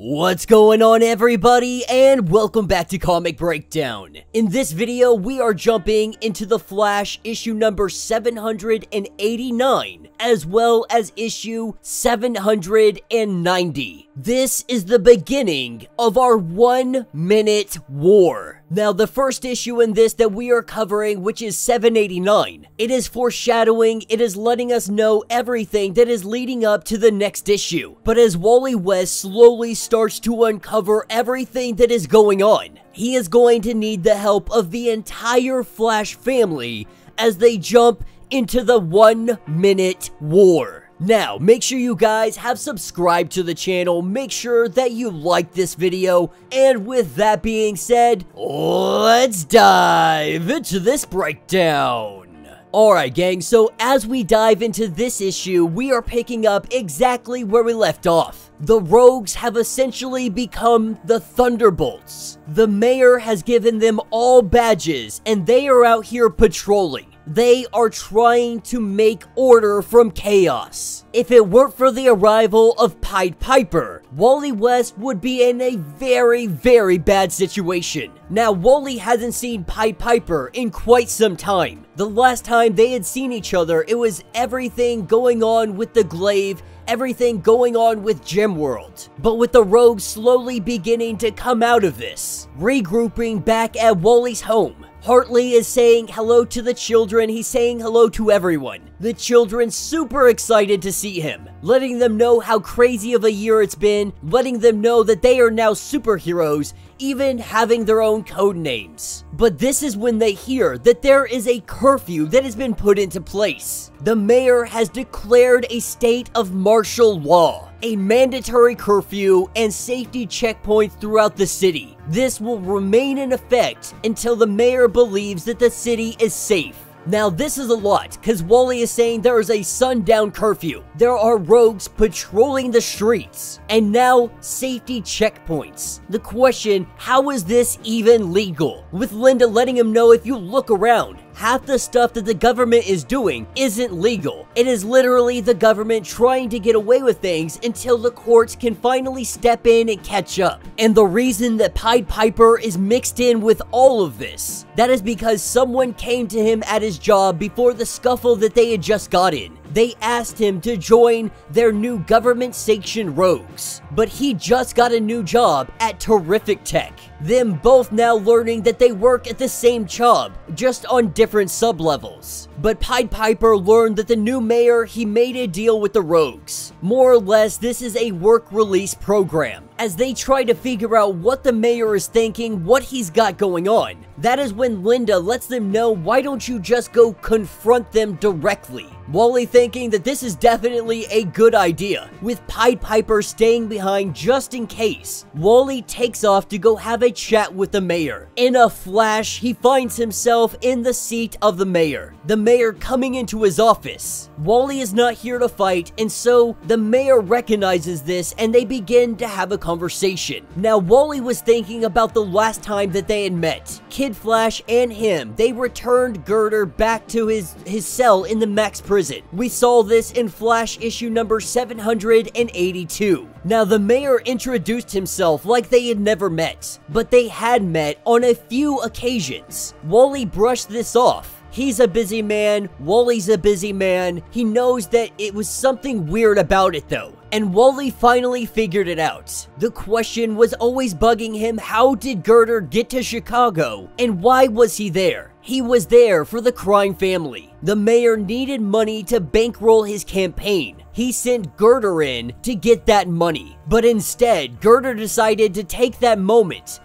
What's going on, everybody, and welcome back to Comic Breakdown. In this video, we are jumping into The Flash issue number 789, as well as issue 790. This is the beginning of our 1-minute war. Now, the first issue in this that we are covering, which is 789, it is foreshadowing, it is letting us know everything that is leading up to the next issue. But as Wally West slowly starts to uncover everything that is going on, he is going to need the help of the entire Flash family as they jump into the 1-minute war. Now, make sure you guys have subscribed to the channel, make sure that you like this video, and with that being said, let's dive into this breakdown. Alright gang, so as we dive into this issue, we are picking up exactly where we left off. The Rogues have essentially become the Thunderbolts. The mayor has given them all badges, and they are out here patrolling. They are trying to make order from chaos. If it weren't for the arrival of Pied Piper, Wally West would be in a very bad situation. Now, Wally hasn't seen Pied Piper in quite some time. The last time they had seen each other, it was everything going on with the Glaive, everything going on with Gemworld. But with the Rogues slowly beginning to come out of this, regrouping back at Wally's home, Hartley is saying hello to the children, he's saying hello to everyone. The children super excited to see him, letting them know how crazy of a year it's been, letting them know that they are now superheroes, even having their own code names. But this is when they hear that there is a curfew that has been put into place. The mayor has declared a state of martial law, a mandatory curfew and safety checkpoints throughout the city. This will remain in effect until the mayor believes that the city is safe. Now, this is a lot, because Wally is saying there is a sundown curfew. There are rogues patrolling the streets, and now safety checkpoints. The question, how is this even legal? With Linda letting him know, if you look around, half the stuff that the government is doing isn't legal. It is literally the government trying to get away with things until the courts can finally step in and catch up. And the reason that Pied Piper is mixed in with all of this, that is because someone came to him at his job before the scuffle that they had just got in. They asked him to join their new government-sanctioned Rogues, but he just got a new job at Terrific Tech. Them both now learning that they work at the same job, just on different sub-levels. But Pied Piper learned that the new mayor, he made a deal with the Rogues. More or less, this is a work release program. As they try to figure out what the mayor is thinking, what he's got going on, that is when Linda lets them know, why don't you just go confront them directly? Wally thinking that this is definitely a good idea, with Pied Piper staying behind just in case. Wally takes off to go have a chat with the mayor. In a flash, he finds himself in the seat of the mayor. The mayor coming into his office. Wally is not here to fight, and so the mayor recognizes this and they begin to have a conversation. Now, Wally was thinking about the last time that they had met. Kid Flash and him, they returned Girder back to his cell in the Max prison. We saw this in Flash issue number 782. Now, the mayor introduced himself like they had never met, but they had met on a few occasions. Wally brushed this off. He's a busy man, Wally's a busy man. He knows that it was something weird about it though. And Wally finally figured it out. The question was always bugging him, how did Girder get to Chicago? And why was he there? He was there for the crime family. The mayor needed money to bankroll his campaign. He sent Girder in to get that money. But instead, Girder decided to take that moment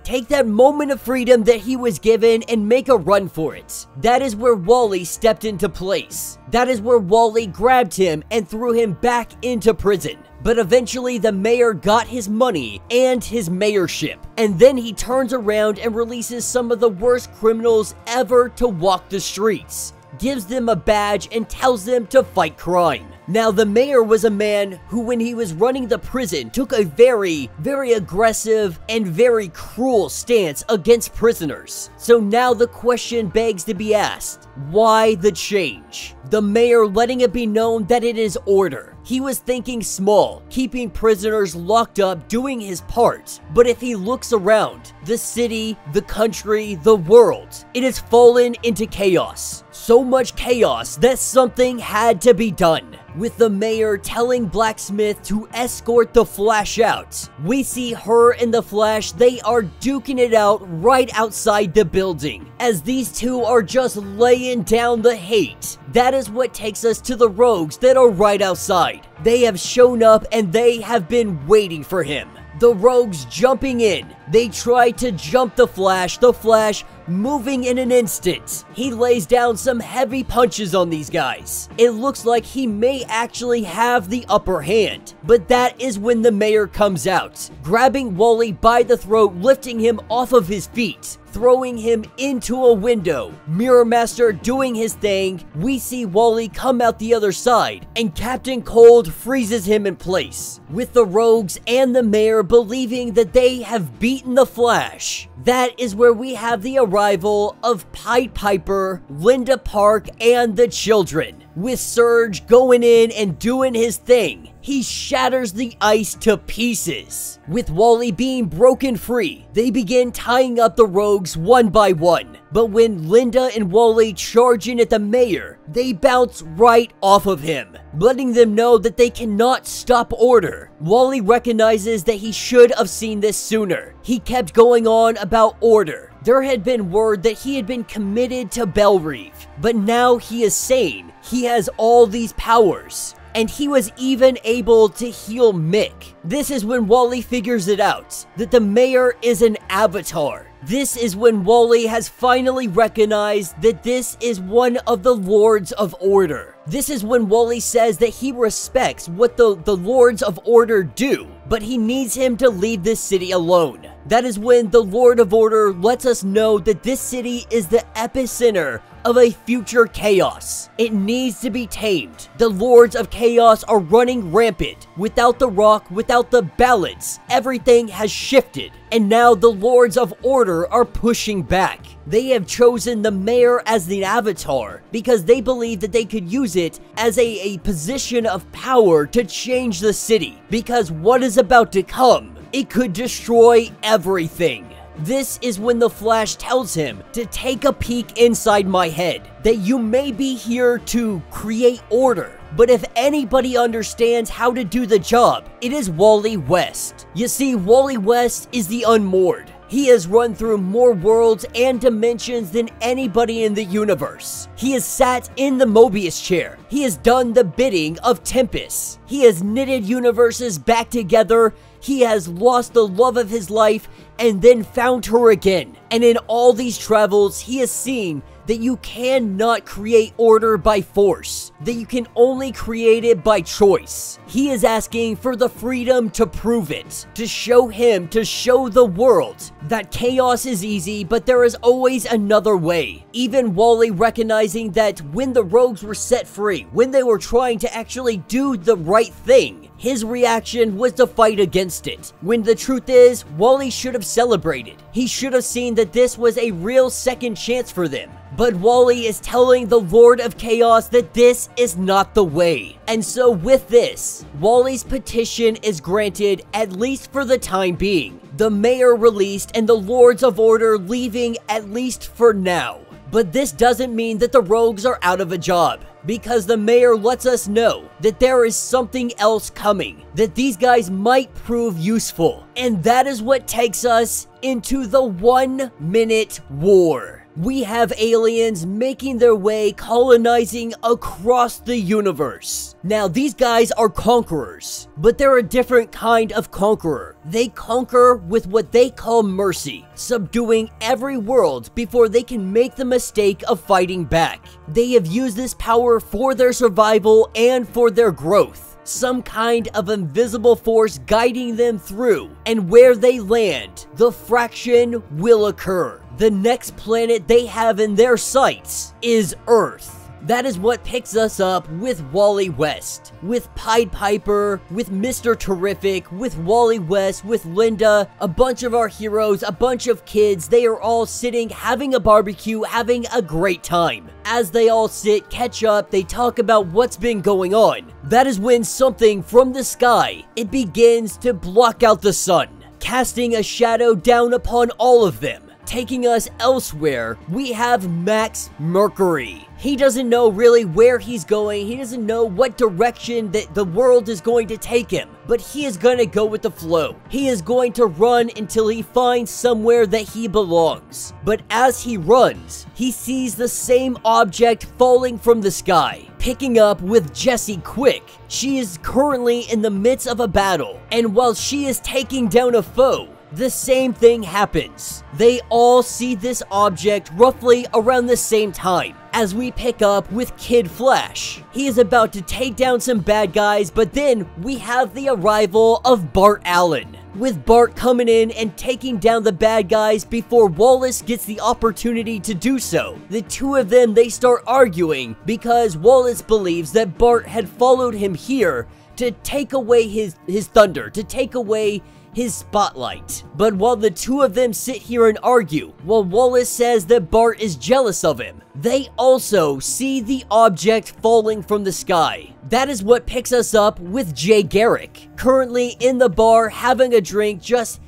of freedom that he was given and make a run for it. That is where Wally stepped into place. That is where Wally grabbed him and threw him back into prison. But eventually the mayor got his money and his mayorship. And then he turns around and releases some of the worst criminals ever to walk the streets. Gives them a badge and tells them to fight crime. Now, the mayor was a man who, when he was running the prison, took a very aggressive and very cruel stance against prisoners. So now the question begs to be asked, why the change? The mayor letting it be known that it is order. He was thinking small, keeping prisoners locked up, doing his part. But if he looks around, the city, the country, the world, it has fallen into chaos. So much chaos that something had to be done. With the mayor telling Blacksmith to escort the Flash out. We see her and the Flash, they are duking it out right outside the building, as these two are just laying down the hate. That is what takes us to the rogues that are right outside. They have shown up and they have been waiting for him. The rogues jumping in. They try to jump the Flash moving in an instant. He lays down some heavy punches on these guys. It looks like he may actually have the upper hand. But that is when the mayor comes out, grabbing Wally by the throat, lifting him off of his feet, throwing him into a window. Mirror Master doing his thing. We see Wally come out the other side, and Captain Cold freezes him in place, with the rogues and the mayor believing that they have beaten the Flash. That is where we have the arrival of Pied Piper, Linda Park, and the children, with Surge going in and doing his thing. He shatters the ice to pieces. With Wally being broken free, they begin tying up the rogues one by one. But when Linda and Wally charge in at the mayor, they bounce right off of him, letting them know that they cannot stop order. Wally recognizes that he should have seen this sooner. He kept going on about order. There had been word that he had been committed to Bellreeve, but now he is sane. He has all these powers. And he was even able to heal Mick. This is when Wally figures it out, that the mayor is an avatar. This is when Wally has finally recognized that this is one of the Lords of Order. This is when Wally says that he respects what the Lords of Order do, but he needs him to leave this city alone. That is when the Lord of Order lets us know that this city is the epicenter of a future chaos. It needs to be tamed. The Lords of Chaos are running rampant. Without the Rock, without the balance, everything has shifted. And now the Lords of Order are pushing back. They have chosen the mayor as the avatar because they believe that they could use it as a position of power to change the city. Because what is about to come, it could destroy everything. This is when the Flash tells him to take a peek inside my head, that you may be here to create order, but if anybody understands how to do the job, it is Wally West. You see, Wally West is the Unmoored. He has run through more worlds and dimensions than anybody in the universe. He has sat in the Mobius chair. He has done the bidding of Tempest. He has knitted universes back together. He has lost the love of his life and then found her again. And in all these travels, he has seen that you cannot create order by force, that you can only create it by choice. He is asking for the freedom to prove it, to show him, to show the world that chaos is easy, but there is always another way. Even Wally recognizing that when the rogues were set free, when they were trying to actually do the right thing, his reaction was to fight against it. When the truth is, Wally should have celebrated. He should have seen that this was a real second chance for them. But Wally is telling the Lord of Chaos that this is not the way. And so with this, Wally's petition is granted, at least for the time being. The mayor released and the Lords of Order leaving, at least for now. But this doesn't mean that the rogues are out of a job, because the mayor lets us know that there is something else coming, that these guys might prove useful. And that is what takes us into the 1 minute war. We have aliens making their way, colonizing across the universe. Now, these guys are conquerors, but they're a different kind of conqueror. They conquer with what they call mercy, subduing every world before they can make the mistake of fighting back. They have used this power for their survival and for their growth. Some kind of invisible force guiding them through, and where they land, the fraction will occur. The next planet they have in their sights is Earth. That is what picks us up with Wally West, with Pied Piper, with Mr. Terrific, with Wally West, with Linda, a bunch of our heroes, a bunch of kids. They are all sitting, having a barbecue, having a great time. As they all sit, catch up, they talk about what's been going on. That is when something from the sky, it begins to block out the sun, casting a shadow down upon all of them. Taking us elsewhere, we have Max Mercury. He doesn't know really where he's going. He doesn't know what direction that the world is going to take him. But he is going to go with the flow. He is going to run until he finds somewhere that he belongs. But as he runs, he sees the same object falling from the sky. Picking up with Jessie Quick. She is currently in the midst of a battle. And while she is taking down a foe, the same thing happens. They all see this object roughly around the same time. As we pick up with Kid Flash. He is about to take down some bad guys, but then we have the arrival of Bart Allen. With Bart coming in and taking down the bad guys before Wallace gets the opportunity to do so. The two of them, they start arguing because Wallace believes that Bart had followed him here to take away his thunder, to take away his spotlight. But while the two of them sit here and argue, while Wallace says that Bart is jealous of him, they also see the object falling from the sky. That is what picks us up with Jay Garrick, currently in the bar having a drink, just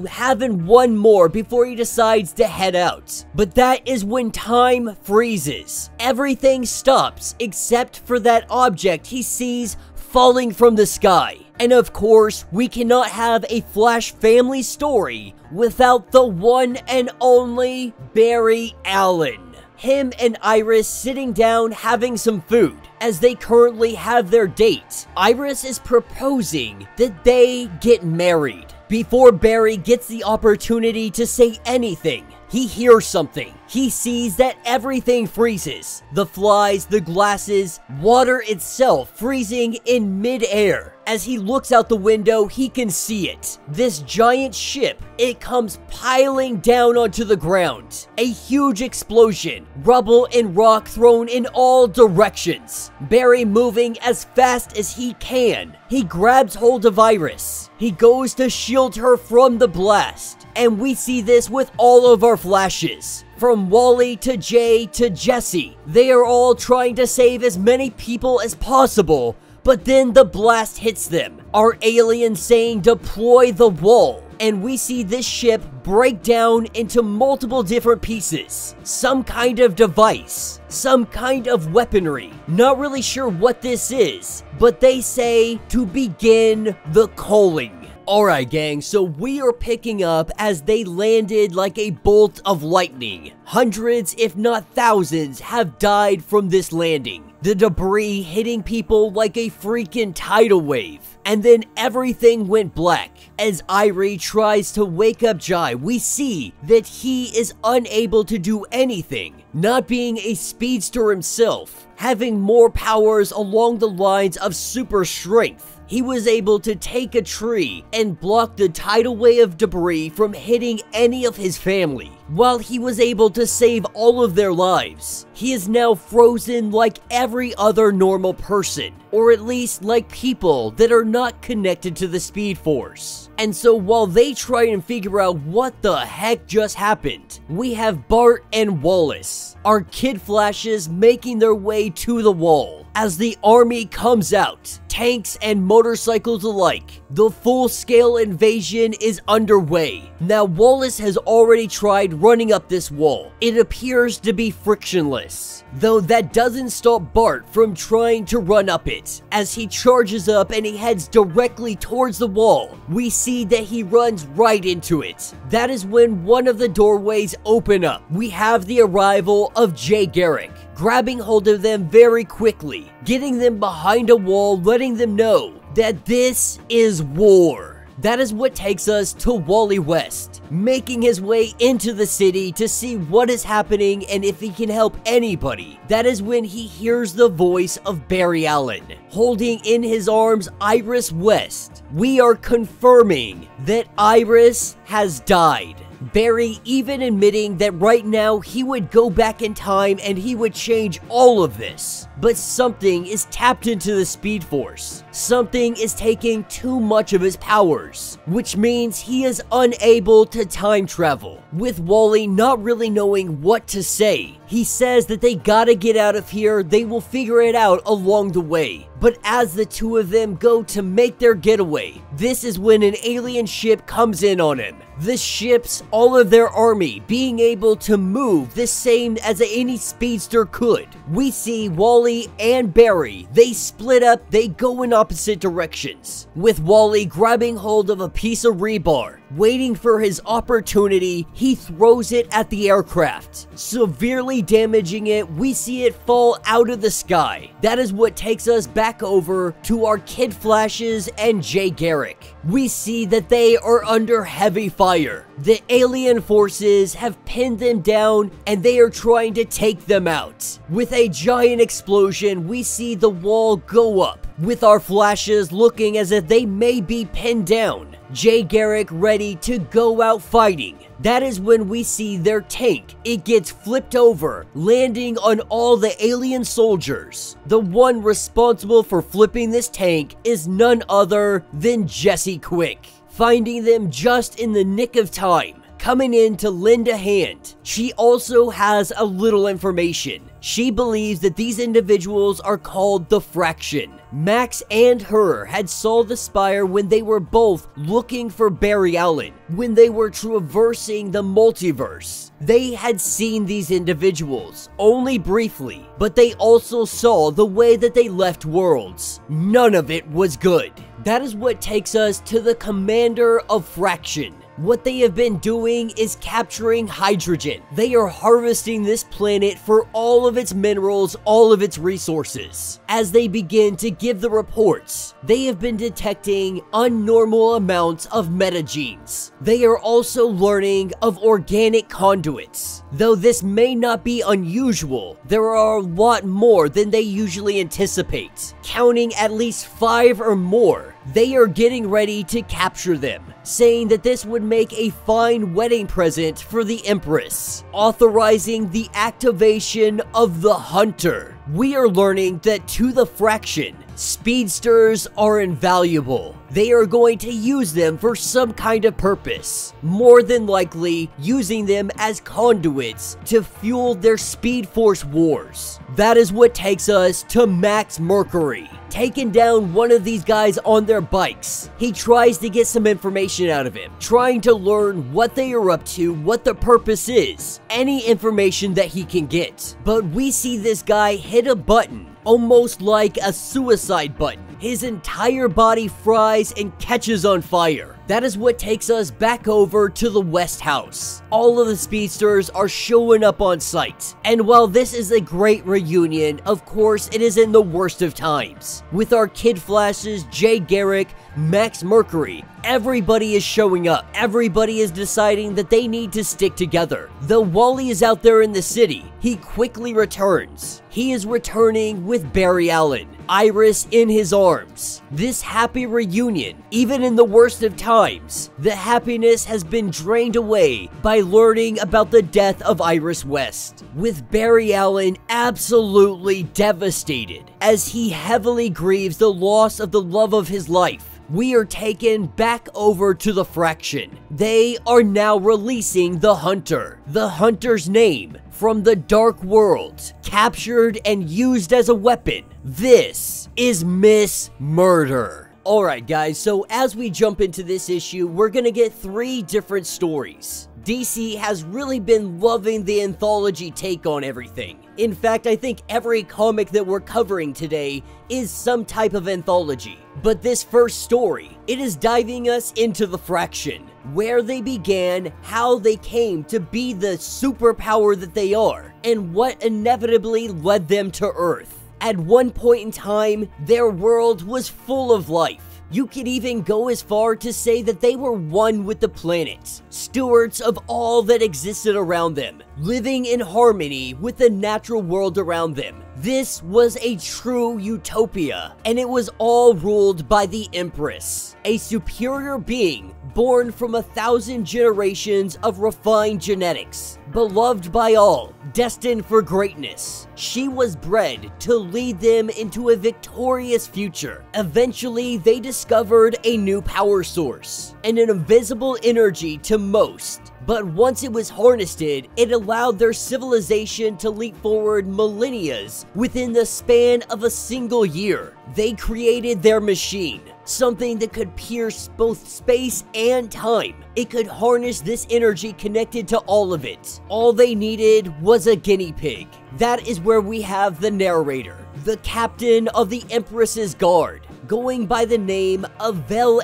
having one more before he decides to head out. But that is when time freezes. Everything stops except for that object he sees falling from the sky. And of course, we cannot have a Flash family story without the one and only Barry Allen. Him and Iris sitting down having some food as they currently have their date. Iris is proposing that they get married. Before Barry gets the opportunity to say anything, he hears something. He sees that everything freezes. The flies, the glasses, water itself freezing in mid-air. As he looks out the window, he can see it. This giant ship, it comes piling down onto the ground. A huge explosion. Rubble and rock thrown in all directions. Barry moving as fast as he can. He grabs hold of Iris. He goes to shield her from the blast. And we see this with all of our Flashes. From Wally to Jay to Jessie. They are all trying to save as many people as possible. But then the blast hits them. Our alien saying deploy the wall. And we see this ship break down into multiple different pieces. Some kind of device. Some kind of weaponry. Not really sure what this is. But they say to begin the culling. Alright gang, so we are picking up as they landed like a bolt of lightning. Hundreds, if not thousands, have died from this landing. The debris hitting people like a freaking tidal wave. And then everything went black. As Irie tries to wake up Jai, we see that he is unable to do anything. Not being a speedster himself, having more powers along the lines of super strength. He was able to take a tree and block the tidal wave of debris from hitting any of his family. While he was able to save all of their lives, he is now frozen like every other normal person, or at least like people that are not connected to the Speed Force. And so while they try and figure out what the heck just happened, we have Bart and Wallace, our Kid Flashes, making their way to the wall. As the army comes out, tanks and motorcycles alike, the full-scale invasion is underway. Now Wallace has already tried running up this wall. It appears to be frictionless, though that doesn't stop Bart from trying to run up it. As he charges up and he heads directly towards the wall, we see that he runs right into it. That is when one of the doorways open up. We have the arrival of Jay Garrick, grabbing hold of them very quickly, getting them behind a wall, letting them know that this is war. That is what takes us to Wally West, making his way into the city to see what is happening and if he can help anybody. That is when he hears the voice of Barry Allen, holding in his arms Iris West. We are confirming that Iris has died. Barry even admitting that right now he would go back in time and he would change all of this. But something is tapped into the Speed Force. Something is taking too much of his powers, which means he is unable to time travel. With Wally not really knowing what to say, he says that they gotta get out of here, they will figure it out along the way. But as the two of them go to make their getaway, this is when an alien ship comes in on him. The ships, all of their army, being able to move the same as any speedster could. We see Wally and Barry, they split up, they go in opposite directions. With Wally grabbing hold of a piece of rebar, waiting for his opportunity, he throws it at the aircraft, severely damaging it. We see it fall out of the sky. That is what takes us back over to our Kid Flashes and Jay Garrick. We see that they are under heavy fire. The alien forces have pinned them down and they are trying to take them out. With a giant explosion, we see the wall go up, with our Flashes looking as if they may be pinned down. Jay Garrick ready to go out fighting. That is when we see their tank. It gets flipped over, landing on all the alien soldiers. The one responsible for flipping this tank is none other than Jesse Quick, finding them just in the nick of time, coming in to lend a hand. She also has a little information. She believes that these individuals are called the Fraction. Max and her had saw the Spire when they were both looking for Barry Allen, when they were traversing the multiverse. They had seen these individuals, only briefly, but they also saw the way that they left worlds. None of it was good. That is what takes us to the commander of Fraction. What they have been doing is capturing hydrogen. They are harvesting this planet for all of its minerals, all of its resources. As they begin to give the reports, they have been detecting unnormal amounts of metagenes. They are also learning of organic conduits. Though this may not be unusual, there are a lot more than they usually anticipate, counting at least 5 or more. They are getting ready to capture them, saying that this would make a fine wedding present for the Empress, authorizing the activation of the Hunter. We are learning that to the Fraction, speedsters are invaluable. They are going to use them for some kind of purpose, more than likely using them as conduits to fuel their Speed Force wars. That is what takes us to Max Mercury, taking down one of these guys on their bikes. He tries to get some information out of him, trying to learn what they are up to, what the purpose is, any information that he can get. But we see this guy hit a button, almost like a suicide button. His entire body fries and catches on fire. That is what takes us back over to the West House. All of the speedsters are showing up on site. And while this is a great reunion, of course it is in the worst of times. With our Kid Flashes, Jay Garrick, Max Mercury, everybody is showing up. Everybody is deciding that they need to stick together. Though Wally is out there in the city, he quickly returns. He is returning with Barry Allen, Iris in his arms. This happy reunion, even in the worst of times, the happiness has been drained away by learning about the death of Iris West, with Barry Allen absolutely devastated as he heavily grieves the loss of the love of his life. We are taken back over to the Fraction. They are now releasing the Hunter. The Hunter's name from the Dark World, captured and used as a weapon. This is Miss Murder. Alright guys, so as we jump into this issue, we're gonna get 3 different stories. DC has really been loving the anthology take on everything. In fact, I think every comic that we're covering today is some type of anthology. But this first story, it is diving us into the Fraction, where they began, how they came to be the superpower that they are, and what inevitably led them to Earth. At one point in time, their world was full of life. You could even go as far to say that they were one with the planet, stewards of all that existed around them, living in harmony with the natural world around them. This was a true utopia, and it was all ruled by the Empress, a superior being born from 1,000 generations of refined genetics, beloved by all, destined for greatness. She was bred to lead them into a victorious future. Eventually, they discovered a new power source, and an invisible energy to most. But once it was harnessed, it allowed their civilization to leap forward millennia within the span of a single year. They created their machine, something that could pierce both space and time. It could harness this energy connected to all of it. All they needed was a guinea pig. That is where we have the narrator, the captain of the Empress's guard, going by the name of Vel.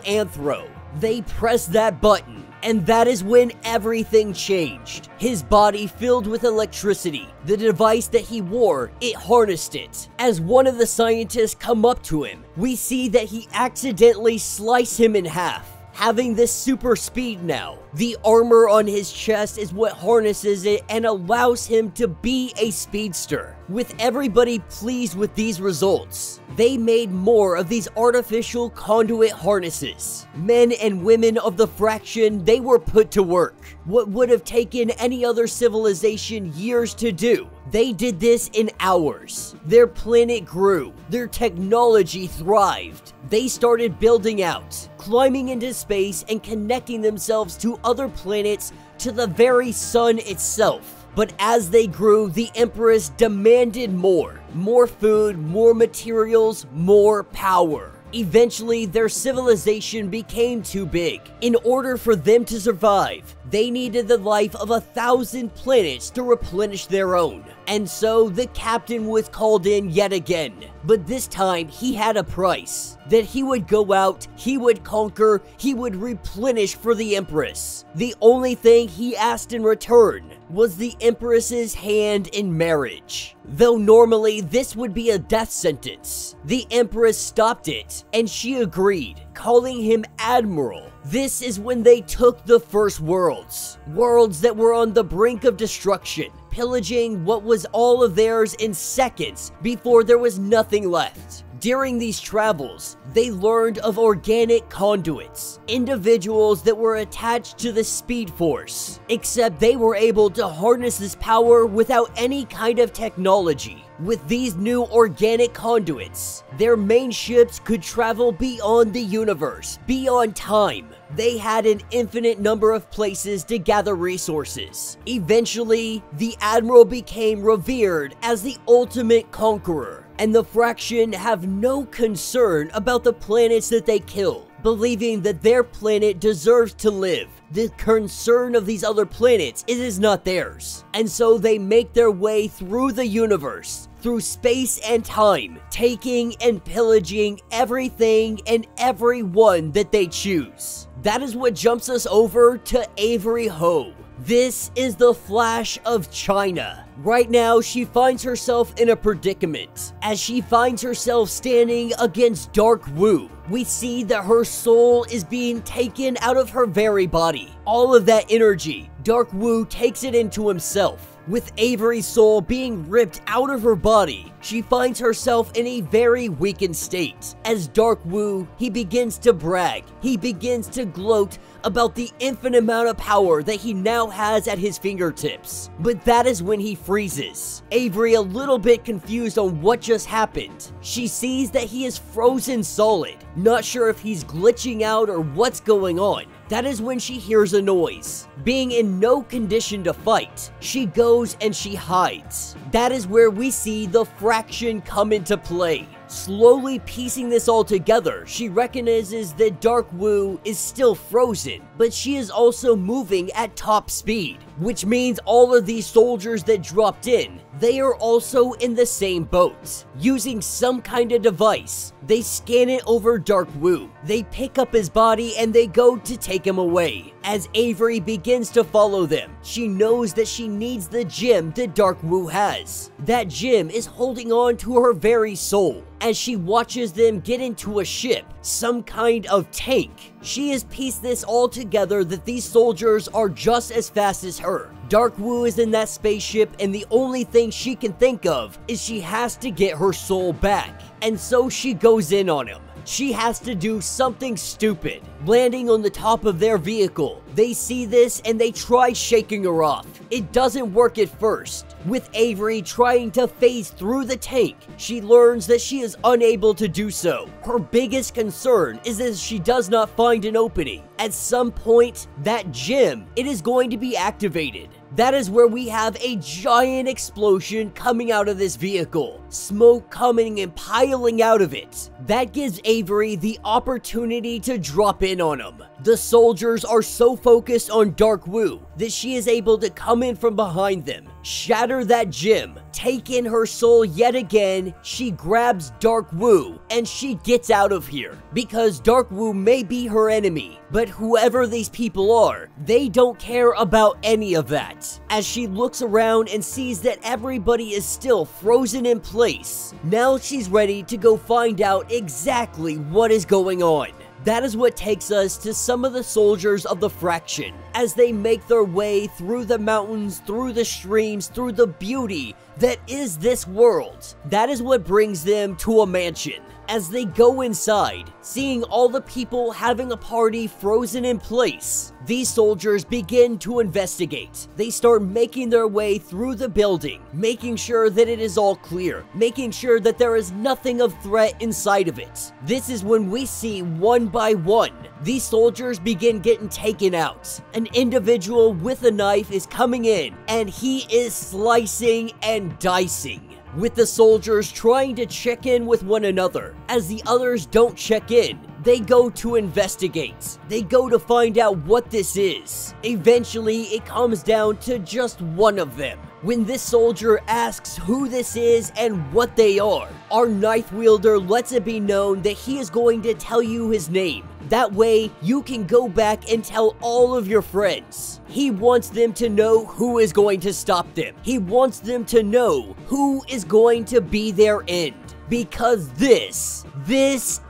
They pressed that button, and that is when everything changed. His body filled with electricity. The device that he wore, it harnessed it. As one of the scientists come up to him, we see that he accidentally sliced him in half. Having this super speed now, the armor on his chest is what harnesses it and allows him to be a speedster. With everybody pleased with these results, they made more of these artificial conduit harnesses. Men and women of the fraction, they were put to work. What would have taken any other civilization years to do, they did this in hours. Their planet grew. Their technology thrived. They started building out, climbing into space and connecting themselves to other planets, to the very sun itself. But as they grew, the Empress demanded more. More food, more materials, more power. Eventually, their civilization became too big. In order for them to survive, they needed the life of 1,000 planets to replenish their own. And so the captain was called in yet again. But this time, he had a price. That he would go out, he would conquer, he would replenish for the Empress. The only thing he asked in return was the Empress's hand in marriage. Though normally this would be a death sentence, the Empress stopped it, and she agreed, calling him Admiral. This is when they took the first worlds that were on the brink of destruction, pillaging what was all of theirs in seconds before there was nothing left. During these travels, they learned of organic conduits, individuals that were attached to the Speed Force, except they were able to harness this power without any kind of technology. With these new organic conduits, their main ships could travel beyond the universe, beyond time. They had an infinite number of places to gather resources. Eventually, the Admiral became revered as the ultimate conqueror, and the Fraction have no concern about the planets that they kill, believing that their planet deserves to live. The concern of these other planets is not theirs, and so they make their way through the universe, through space and time, taking and pillaging everything and everyone that they choose. That is what jumps us over to Avery Ho. This is the Flash of China. Right now, she finds herself in a predicament, as she finds herself standing against Dark Wu. We see that her soul is being taken out of her very body. All of that energy, Dark Wu takes it into himself. With Avery's soul being ripped out of her body, she finds herself in a very weakened state. As Dark Wu, he begins to brag. He begins to gloat about the infinite amount of power that he now has at his fingertips. But that is when he freezes. Avery, a little bit confused on what just happened. She sees that he is frozen solid, not sure if he's glitching out or what's going on. That is when she hears a noise. Being in no condition to fight, she goes and she hides. That is where we see the Fraction come into play. Slowly piecing this all together, she recognizes that Dark Wu is still frozen, but she is also moving at top speed, which means all of these soldiers that dropped in, they are also in the same boat. Using some kind of device, they scan it over Dark Wu. They pick up his body and they go to take him away. As Avery begins to follow them, she knows that she needs the gem that Dark Wu has. That gem is holding on to her very soul. As she watches them get into a ship, some kind of tank, she has pieced this all together that these soldiers are just as fast as her. Dark Wu is in that spaceship, and the only thing she can think of is she has to get her soul back. And so she goes in on him. She has to do something stupid, landing on the top of their vehicle. They see this and they try shaking her off. It doesn't work at first. With Avery trying to phase through the tank, she learns that she is unable to do so. Her biggest concern is that she does not find an opening. At some point, that gem, it is going to be activated. That is where we have a giant explosion coming out of this vehicle. Smoke coming and piling out of it. That gives Avery the opportunity to drop in on him. The soldiers are so focused on Dark Wu that she is able to come in from behind them, shatter that gem, take in her soul yet again. She grabs Dark Wu and she gets out of here because Dark Wu may be her enemy, but whoever these people are, they don't care about any of that. As she looks around and sees that everybody is still frozen in place, now she's ready to go find out exactly what is going on. That is what takes us to some of the soldiers of the Fraction as they make their way through the mountains, through the streams, through the beauty that is this world. That is what brings them to a mansion. As they go inside, seeing all the people having a party frozen in place, these soldiers begin to investigate. They start making their way through the building, making sure that it is all clear, making sure that there is nothing of threat inside of it. This is when we see one by one, these soldiers begin getting taken out. An individual with a knife is coming in, and he is slicing and dicing, with the soldiers trying to check in with one another. As the others don't check in, they go to investigate. They go to find out what this is. Eventually, it comes down to just one of them. When this soldier asks who this is and what they are, our knife wielder lets it be known that he is going to tell you his name. That way, you can go back and tell all of your friends. He wants them to know who is going to stop them. He wants them to know who is going to be their end. Because this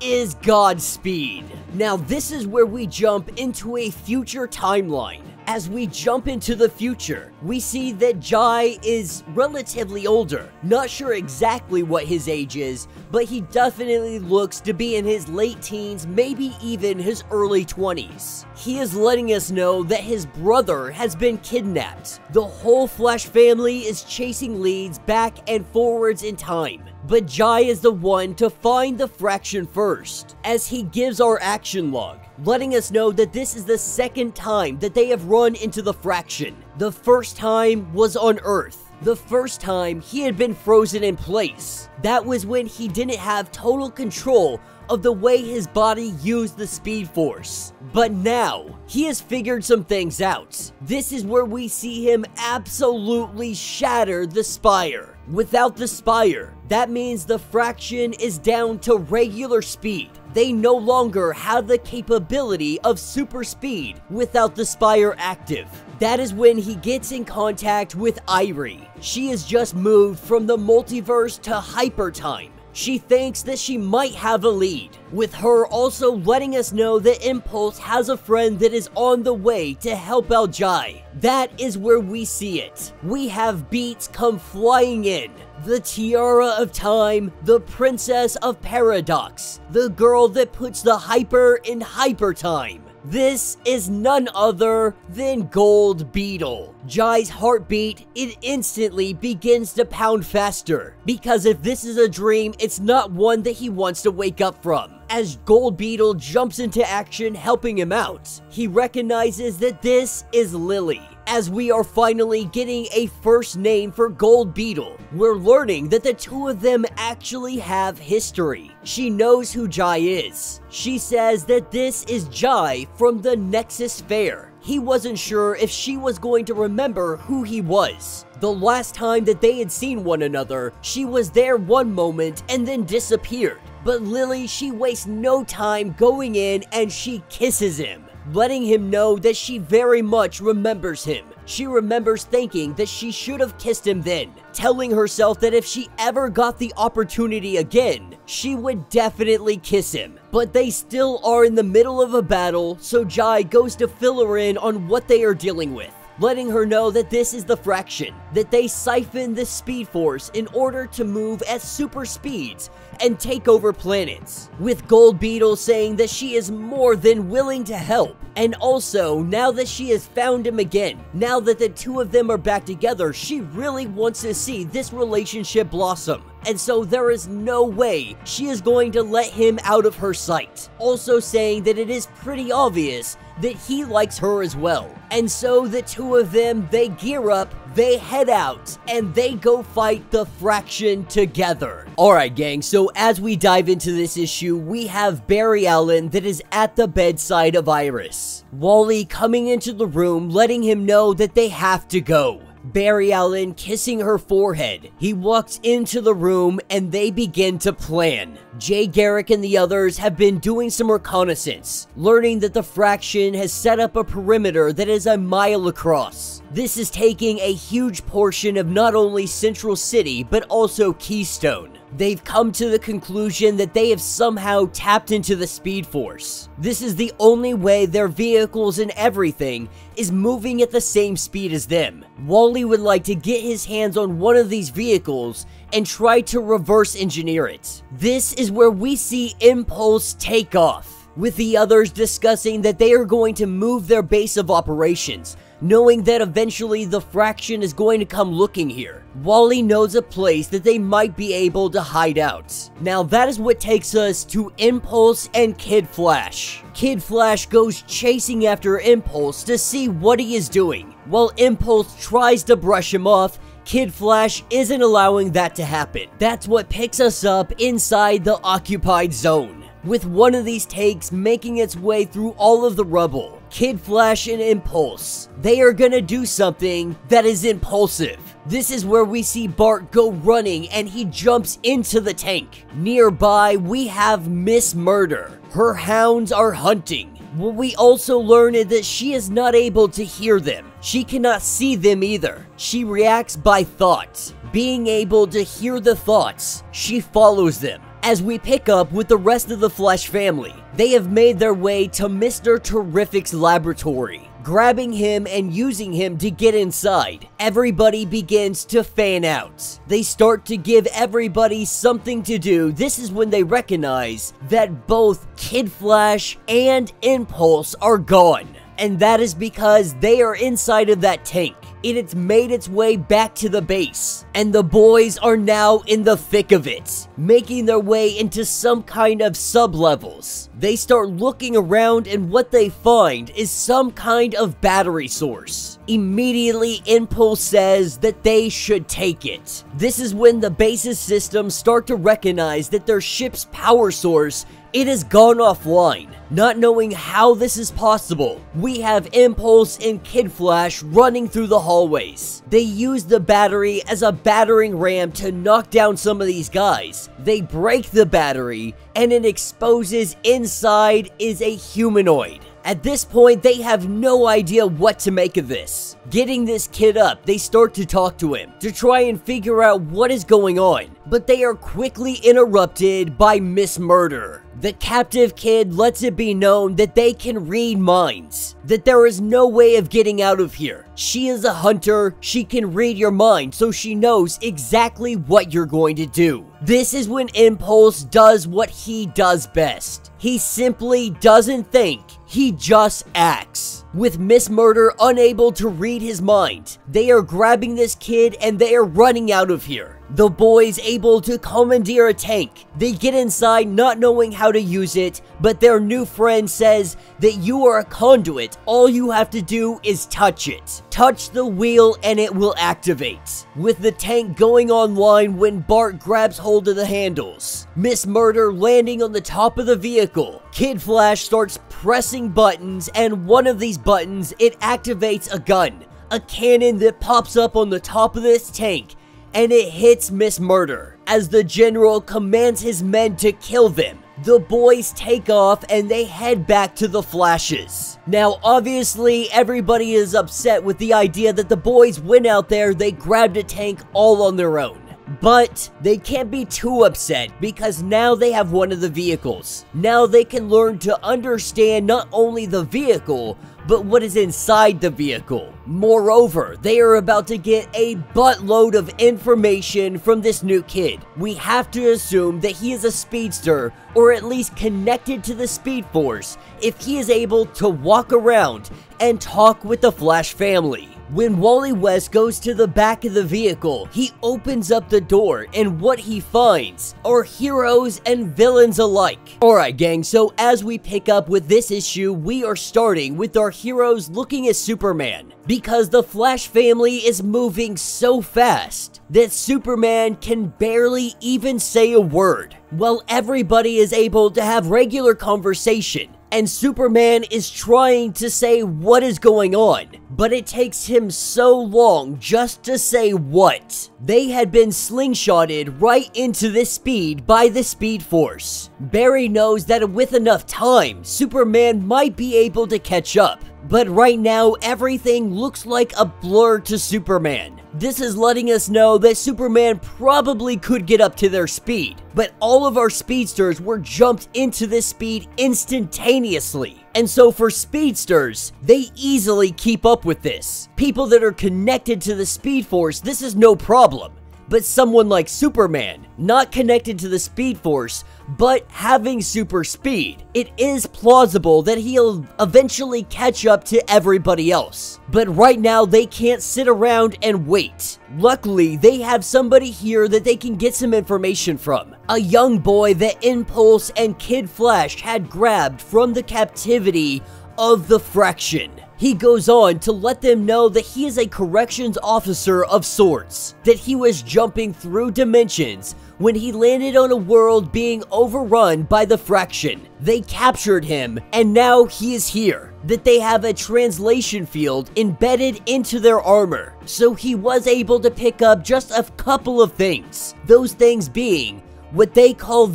is Godspeed. Now, this is where we jump into a future timeline. As we jump into the future, we see that Jai is relatively older. Not sure exactly what his age is, but he definitely looks to be in his late teens, maybe even his early 20s. He is letting us know that his brother has been kidnapped. The whole Flash family is chasing leads back and forwards in time, but Jai is the one to find the Fraction first, as he gives our action log, letting us know that this is the second time that they have run into the Fraction. The first time was on Earth. The first time he had been frozen in place. That was when he didn't have total control of the way his body used the Speed Force. But now, he has figured some things out. This is where we see him absolutely shatter the Spire. Without the Spire, that means the Fraction is down to regular speed. They no longer have the capability of super speed without the Spire active. That is when he gets in contact with Irie. She has just moved from the multiverse to hyper time. She thinks that she might have a lead, with her also letting us know that Impulse has a friend that is on the way to help out Jai. That is where we see it. We have Beats come flying in. The Tiara of Time, the Princess of Paradox, the girl that puts the hyper in hyper time. This is none other than Gold Beetle. Jai's heartbeat, it instantly begins to pound faster, because if this is a dream, it's not one that he wants to wake up from. As Gold Beetle jumps into action helping him out, he recognizes that this is Lily. As we are finally getting a first name for Gold Beetle, we're learning that the two of them actually have history. She knows who Jai is. She says that this is Jai from the Nexus Fair. He wasn't sure if she was going to remember who he was. The last time that they had seen one another, she was there one moment and then disappeared. But Lily, she wastes no time going in and she kisses him, letting him know that she very much remembers him. She remembers thinking that she should have kissed him then, telling herself that if she ever got the opportunity again, she would definitely kiss him. But they still are in the middle of a battle, so Jai goes to fill her in on what they are dealing with. letting her know that this is the fraction, that they siphon the speed force in order to move at super speeds and take over planets, with Gold Beetle saying that she is more than willing to help. And also, now that she has found him again, now that the two of them are back together, she really wants to see this relationship blossom. And so there is no way she is going to let him out of her sight. Also saying that it is pretty obvious that he likes her as well. And so the two of them, they gear up, they head out, and they go fight the fraction together. Alright gang, so as we dive into this issue, we have Barry Allen that is at the bedside of Iris. Wally coming into the room, letting him know that they have to go. Barry Allen kissing her forehead. He walks into the room and they begin to plan. Jay Garrick and the others have been doing some reconnaissance, learning that the fraction has set up a perimeter that is a mile across. This is taking a huge portion of not only Central City, but also Keystone. They've come to the conclusion that they have somehow tapped into the Speed Force. This is the only way their vehicles and everything is moving at the same speed as them. Wally would like to get his hands on one of these vehicles and try to reverse engineer it. This is where we see Impulse take off, with the others discussing that they are going to move their base of operations, knowing that eventually the fraction is going to come looking here. Wally knows a place that they might be able to hide out. Now that is what takes us to Impulse and Kid Flash. Kid Flash goes chasing after Impulse to see what he is doing. While Impulse tries to brush him off, Kid Flash isn't allowing that to happen. That's what picks us up inside the occupied zone, with one of these tanks making its way through all of the rubble. Kid Flash and Impulse, they are gonna do something that is impulsive. This is where we see Bart go running and he jumps into the tank. Nearby, we have Miss Murder. Her hounds are hunting. What we also learn is that she is not able to hear them. She cannot see them either. She reacts by thought. Being able to hear the thoughts, she follows them. As we pick up with the rest of the Flash family, they have made their way to Mr. Terrific's laboratory, grabbing him and using him to get inside. Everybody begins to fan out. They start to give everybody something to do. This is when they recognize that both Kid Flash and Impulse are gone. And that is because they are inside of that tank. It has made its way back to the base, and the boys are now in the thick of it, making their way into some kind of sub-levels. They start looking around, and what they find is some kind of battery source. Immediately, Impulse says that they should take it. This is when the base's systems start to recognize that their ship's power source, it has gone offline. Not knowing how this is possible, we have Impulse and Kid Flash running through the hallways. They use the battery as a battering ram to knock down some of these guys. They break the battery, and it exposes inside is a humanoid. At this point, they have no idea what to make of this. Getting this kid up, they start to talk to him to try and figure out what is going on, but they are quickly interrupted by Miss Murder. The captive kid lets it be known that they can read minds, that there is no way of getting out of here. She is a hunter, she can read your mind, so she knows exactly what you're going to do. This is when Impulse does what he does best. He simply doesn't think, he just acts. With Miss Murder unable to read his mind, they are grabbing this kid and they are running out of here. The boys able to commandeer a tank. They get inside not knowing how to use it, but their new friend says that you are a conduit. All you have to do is touch it. Touch the wheel and it will activate. With the tank going online when Bart grabs hold of the handles. Miss Murder landing on the top of the vehicle. Kid Flash starts pressing buttons, and one of these buttons, it activates a gun. A cannon that pops up on the top of this tank, and it hits Miss Murder. As the general commands his men to kill them, the boys take off and they head back to the Flashes. Now obviously everybody is upset with the idea that the boys went out there, they grabbed a tank all on their own. But they can't be too upset because now they have one of the vehicles. Now they can learn to understand not only the vehicle, but what is inside the vehicle. Moreover, they are about to get a buttload of information from this new kid. We have to assume that he is a speedster, or at least connected to the Speed Force, if he is able to walk around and talk with the Flash family. When Wally West goes to the back of the vehicle, he opens up the door, and what he finds are heroes and villains alike. Alright gang, so as we pick up with this issue, we are starting with our heroes looking at Superman, because the Flash family is moving so fast that Superman can barely even say a word, while everybody is able to have regular conversation. And Superman is trying to say what is going on, but it takes him so long just to say what. They had been slingshotted right into this speed by the Speed Force. Barry knows that with enough time, Superman might be able to catch up. But right now, everything looks like a blur to Superman. This is letting us know that Superman probably could get up to their speed, but all of our speedsters were jumped into this speed instantaneously. And so for speedsters, they easily keep up with this. People that are connected to the Speed Force, this is no problem. But someone like Superman, not connected to the Speed Force, but having super speed, it is plausible that he'll eventually catch up to everybody else. But right now, they can't sit around and wait. Luckily, they have somebody here that they can get some information from. A young boy that Impulse and Kid Flash had grabbed from the captivity of the Fraction. He goes on to let them know that he is a corrections officer of sorts, that he was jumping through dimensions when he landed on a world being overrun by the Fraction. They captured him, and now he is here, that they have a translation field embedded into their armor, so he was able to pick up just a couple of things, those things being what they call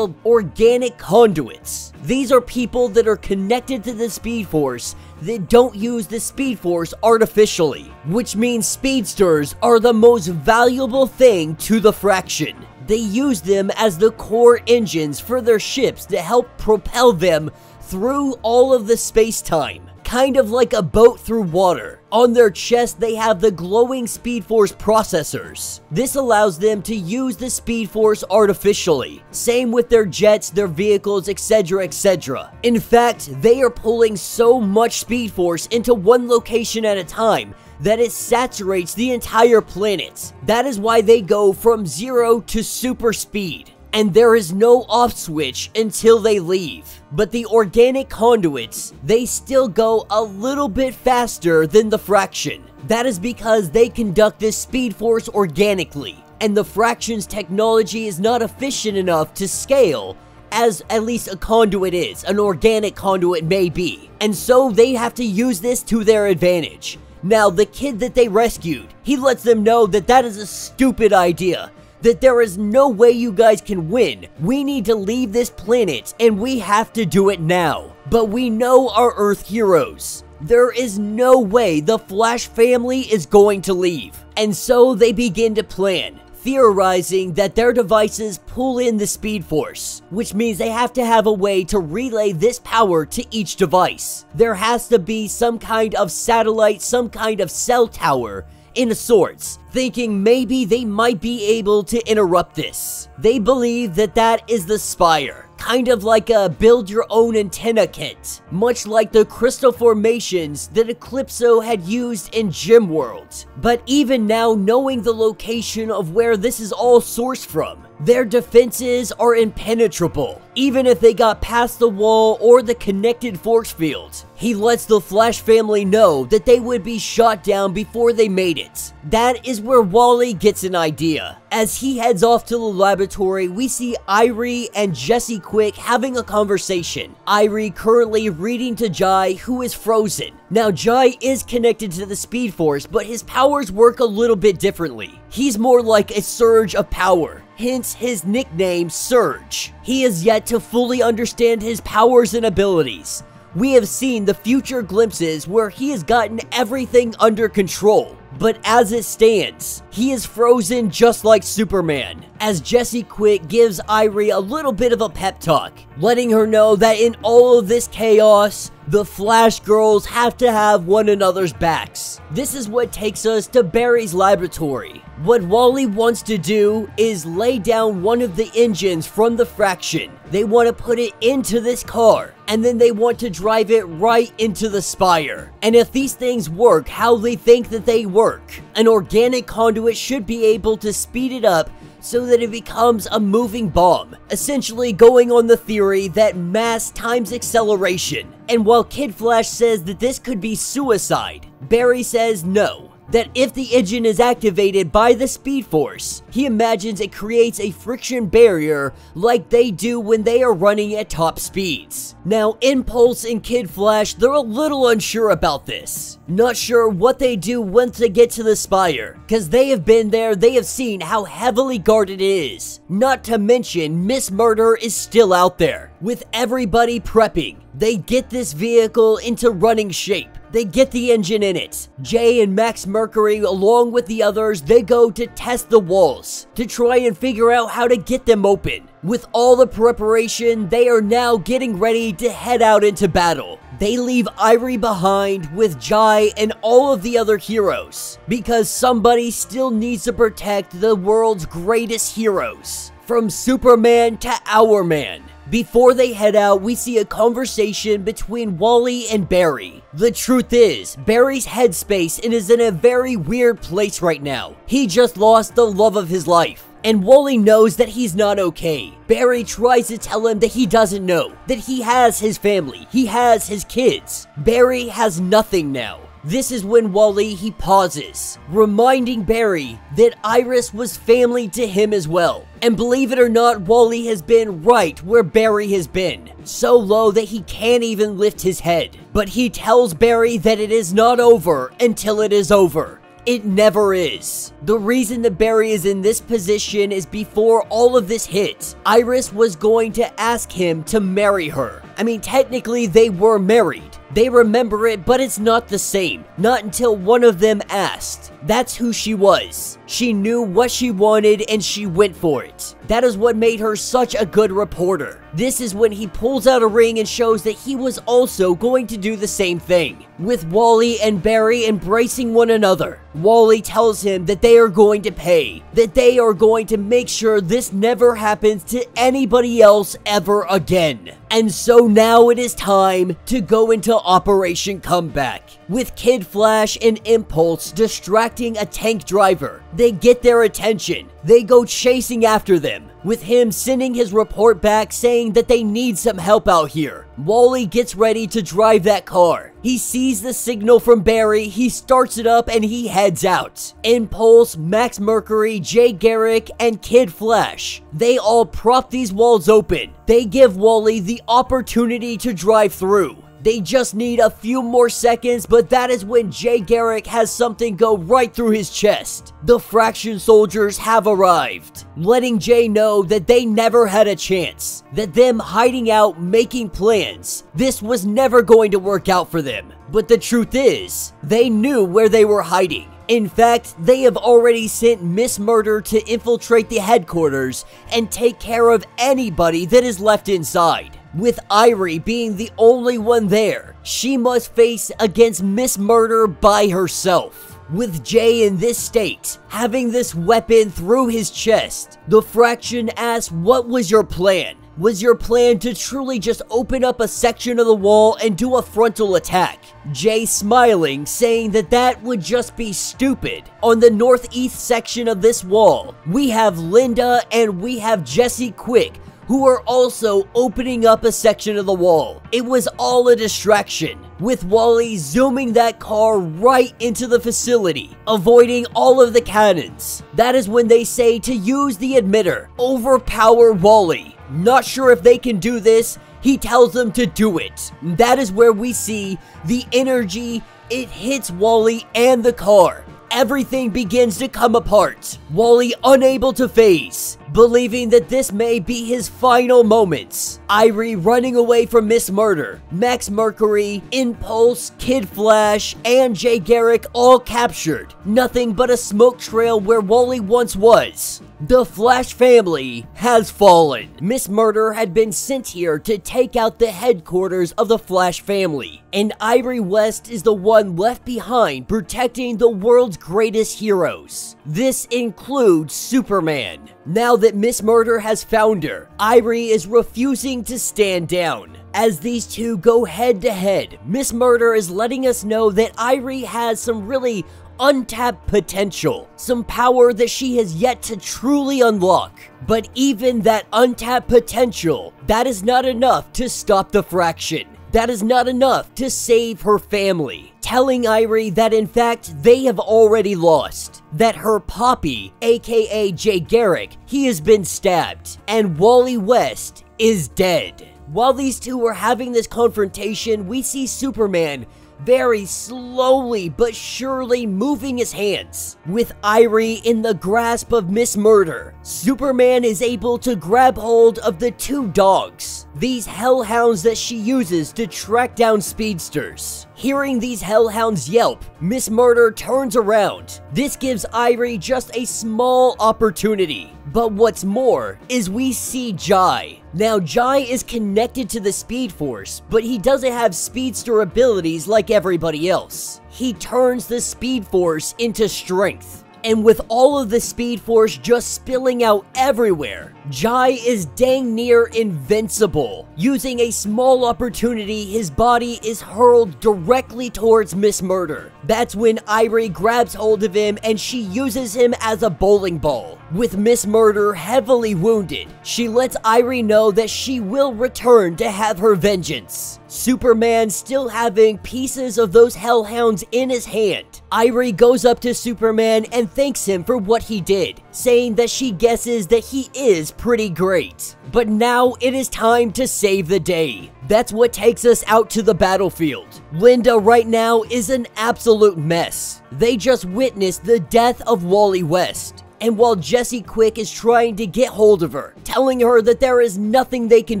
organic conduits. These are people that are connected to the Speed Force that don't use the Speed Force artificially, which means speedsters are the most valuable thing to the Fraction. They use them as the core engines for their ships to help propel them through all of the space-time. Kind of like a boat through water. On their chest, they have the glowing Speed Force processors. This allows them to use the Speed Force artificially. Same with their jets, their vehicles, etc, etc. In fact, they are pulling so much Speed Force into one location at a time that it saturates the entire planet. That is why they go from 0 to super speed. And there is no off switch until they leave. But the organic conduits, they still go a little bit faster than the Fraction. That is because they conduct this Speed Force organically, and the Fraction's technology is not efficient enough to scale as at least a conduit is, an organic conduit may be. And so they have to use this to their advantage. Now, the kid that they rescued, he lets them know that that is a stupid idea, that there is no way you guys can win. We need to leave this planet, and we have to do it now. But we know our Earth heroes. There is no way the Flash family is going to leave. And so they begin to plan, theorizing that their devices pull in the Speed Force, which means they have to have a way to relay this power to each device. There has to be some kind of satellite, some kind of cell tower in sorts, thinking maybe they might be able to interrupt this. They believe that that is the Spire, kind of like a build your own antenna kit, much like the crystal formations that Eclipso had used in Gem World. But even now, knowing the location of where this is all sourced from, their defenses are impenetrable, even if they got past the wall or the connected force field. He lets the Flash family know that they would be shot down before they made it. That is where Wally gets an idea. As he heads off to the laboratory, we see Irie and Jesse Quick having a conversation. Irie currently reading to Jai, who is frozen. Now, Jai is connected to the Speed Force, but his powers work a little bit differently. He's more like a surge of power, hence his nickname Surge. He is yet to fully understand his powers and abilities, We have seen the future glimpses where he has gotten everything under control. But as it stands, he is frozen just like Superman, as Jesse Quick gives Irie a little bit of a pep talk, letting her know that in all of this chaos, the Flash girls have to have one another's backs. This is what takes us to Barry's laboratory. What Wally wants to do is lay down one of the engines from the fraction. They want to put it into this car, and then they want to drive it right into the spire. And if these things work how they think that they work, an organic conduit should be able to speed it up so that it becomes a moving bomb, essentially going on the theory that mass times acceleration. And while Kid Flash says that this could be suicide, Barry says no. That if the engine is activated by the Speed Force, he imagines it creates a friction barrier like they do when they are running at top speeds. Now, Impulse and Kid Flash, they're a little unsure about this. Not sure what they do once they get to the spire, because they have been there, they have seen how heavily guarded it is. Not to mention, Miss Murder is still out there, with everybody prepping. They get this vehicle into running shape. They get the engine in it. Jay and Max Mercury, along with the others, they go to test the walls to try and figure out how to get them open. With all the preparation, they are now getting ready to head out into battle. They leave Irie behind with Jai and all of the other heroes, because somebody still needs to protect the world's greatest heroes. From Superman to Our Man. Before they head out, we see a conversation between Wally and Barry. The truth is, Barry's headspace is in a very weird place right now. He just lost the love of his life, and Wally knows that he's not okay. Barry tries to tell him that he doesn't know, that he has his family, he has his kids. Barry has nothing now. This is when Wally, he pauses, reminding Barry that Iris was family to him as well. And believe it or not, Wally has been right where Barry has been, so low that he can't even lift his head. But he tells Barry that it is not over until it is over. It never is. The reason that Barry is in this position is before all of this hit, Iris was going to ask him to marry her. I mean, technically they were married. They remember it, but it's not the same. Not until one of them asked. That's who she was. She knew what she wanted and she went for it. That is what made her such a good reporter. This is when he pulls out a ring and shows that he was also going to do the same thing. With Wally and Barry embracing one another, Wally tells him that they are going to pay. That they are going to make sure this never happens to anybody else ever again. And so now it is time to go into Operation Comeback. With Kid Flash and Impulse distracting a tank driver, they get their attention. They go chasing after them, with him sending his report back saying that they need some help out here. Wally gets ready to drive that car. He sees the signal from Barry, he starts it up and he heads out. Impulse, Max Mercury, Jay Garrick, and Kid Flash, they all prop these walls open. They give Wally the opportunity to drive through. They just need a few more seconds, but that is when Jay Garrick has something go right through his chest. The Fraction soldiers have arrived, letting Jay know that they never had a chance, that them hiding out, making plans, this was never going to work out for them. But the truth is, they knew where they were hiding. In fact, they have already sent Miss Murder to infiltrate the headquarters and take care of anybody that is left inside. With Irie being the only one there, she must face against Miss Murder by herself. With Jay in this state, having this weapon through his chest, the Fraction asks, what was your plan? Was your plan to truly just open up a section of the wall and do a frontal attack? Jay smiling, saying that that would just be stupid. On the northeast section of this wall, we have Linda and we have Jesse Quick, who are also opening up a section of the wall. It was all a distraction, with Wally zooming that car right into the facility, avoiding all of the cannons. That is when they say to use the emitter, overpower Wally. Not sure if they can do this, he tells them to do it. That is where we see the energy, it hits Wally and the car. Everything begins to come apart. Wally unable to phase, believing that this may be his final moments. Irie running away from Miss Murder, Max Mercury, Impulse, Kid Flash, and Jay Garrick all captured. Nothing but a smoke trail where Wally once was. The Flash family has fallen. Miss Murder had been sent here to take out the headquarters of the Flash family, and Irie West is the one left behind protecting the world's greatest heroes. This includes Superman. Now that Miss Murder has found her, Irie is refusing to stand down. As these two go head to head, Miss Murder is letting us know that Irie has some really untapped potential, some power that she has yet to truly unlock. But even that untapped potential, that is not enough to stop the fraction. That is not enough to save her family, telling Irie that in fact they have already lost, that her Poppy, aka Jay Garrick, he has been stabbed, and Wally West is dead. While these two are having this confrontation, we see Superman very slowly but surely moving his hands. With Irie in the grasp of Miss Murder, Superman is able to grab hold of the two dogs, these hellhounds that she uses to track down speedsters. Hearing these hellhounds yelp, Miss Murder turns around. This gives Irie just a small opportunity. But what's more is we see Jai. Now Jai is connected to the Speed Force, but he doesn't have speedster abilities like everybody else. He turns the Speed Force into strength. And with all of the Speed Force just spilling out everywhere, Jai is dang near invincible. Using a small opportunity, his body is hurled directly towards Miss Murder. That's when Irie grabs hold of him and she uses him as a bowling ball. With Miss Murder heavily wounded, she lets Irie know that she will return to have her vengeance. Superman still having pieces of those hellhounds in his hand, Irie goes up to Superman and thanks him for what he did, saying that she guesses that he is pretty great. But now it is time to save the day. That's what takes us out to the battlefield. Linda right now is an absolute mess. They just witnessed the death of Wally West. And while Jesse Quick is trying to get hold of her, telling her that there is nothing they can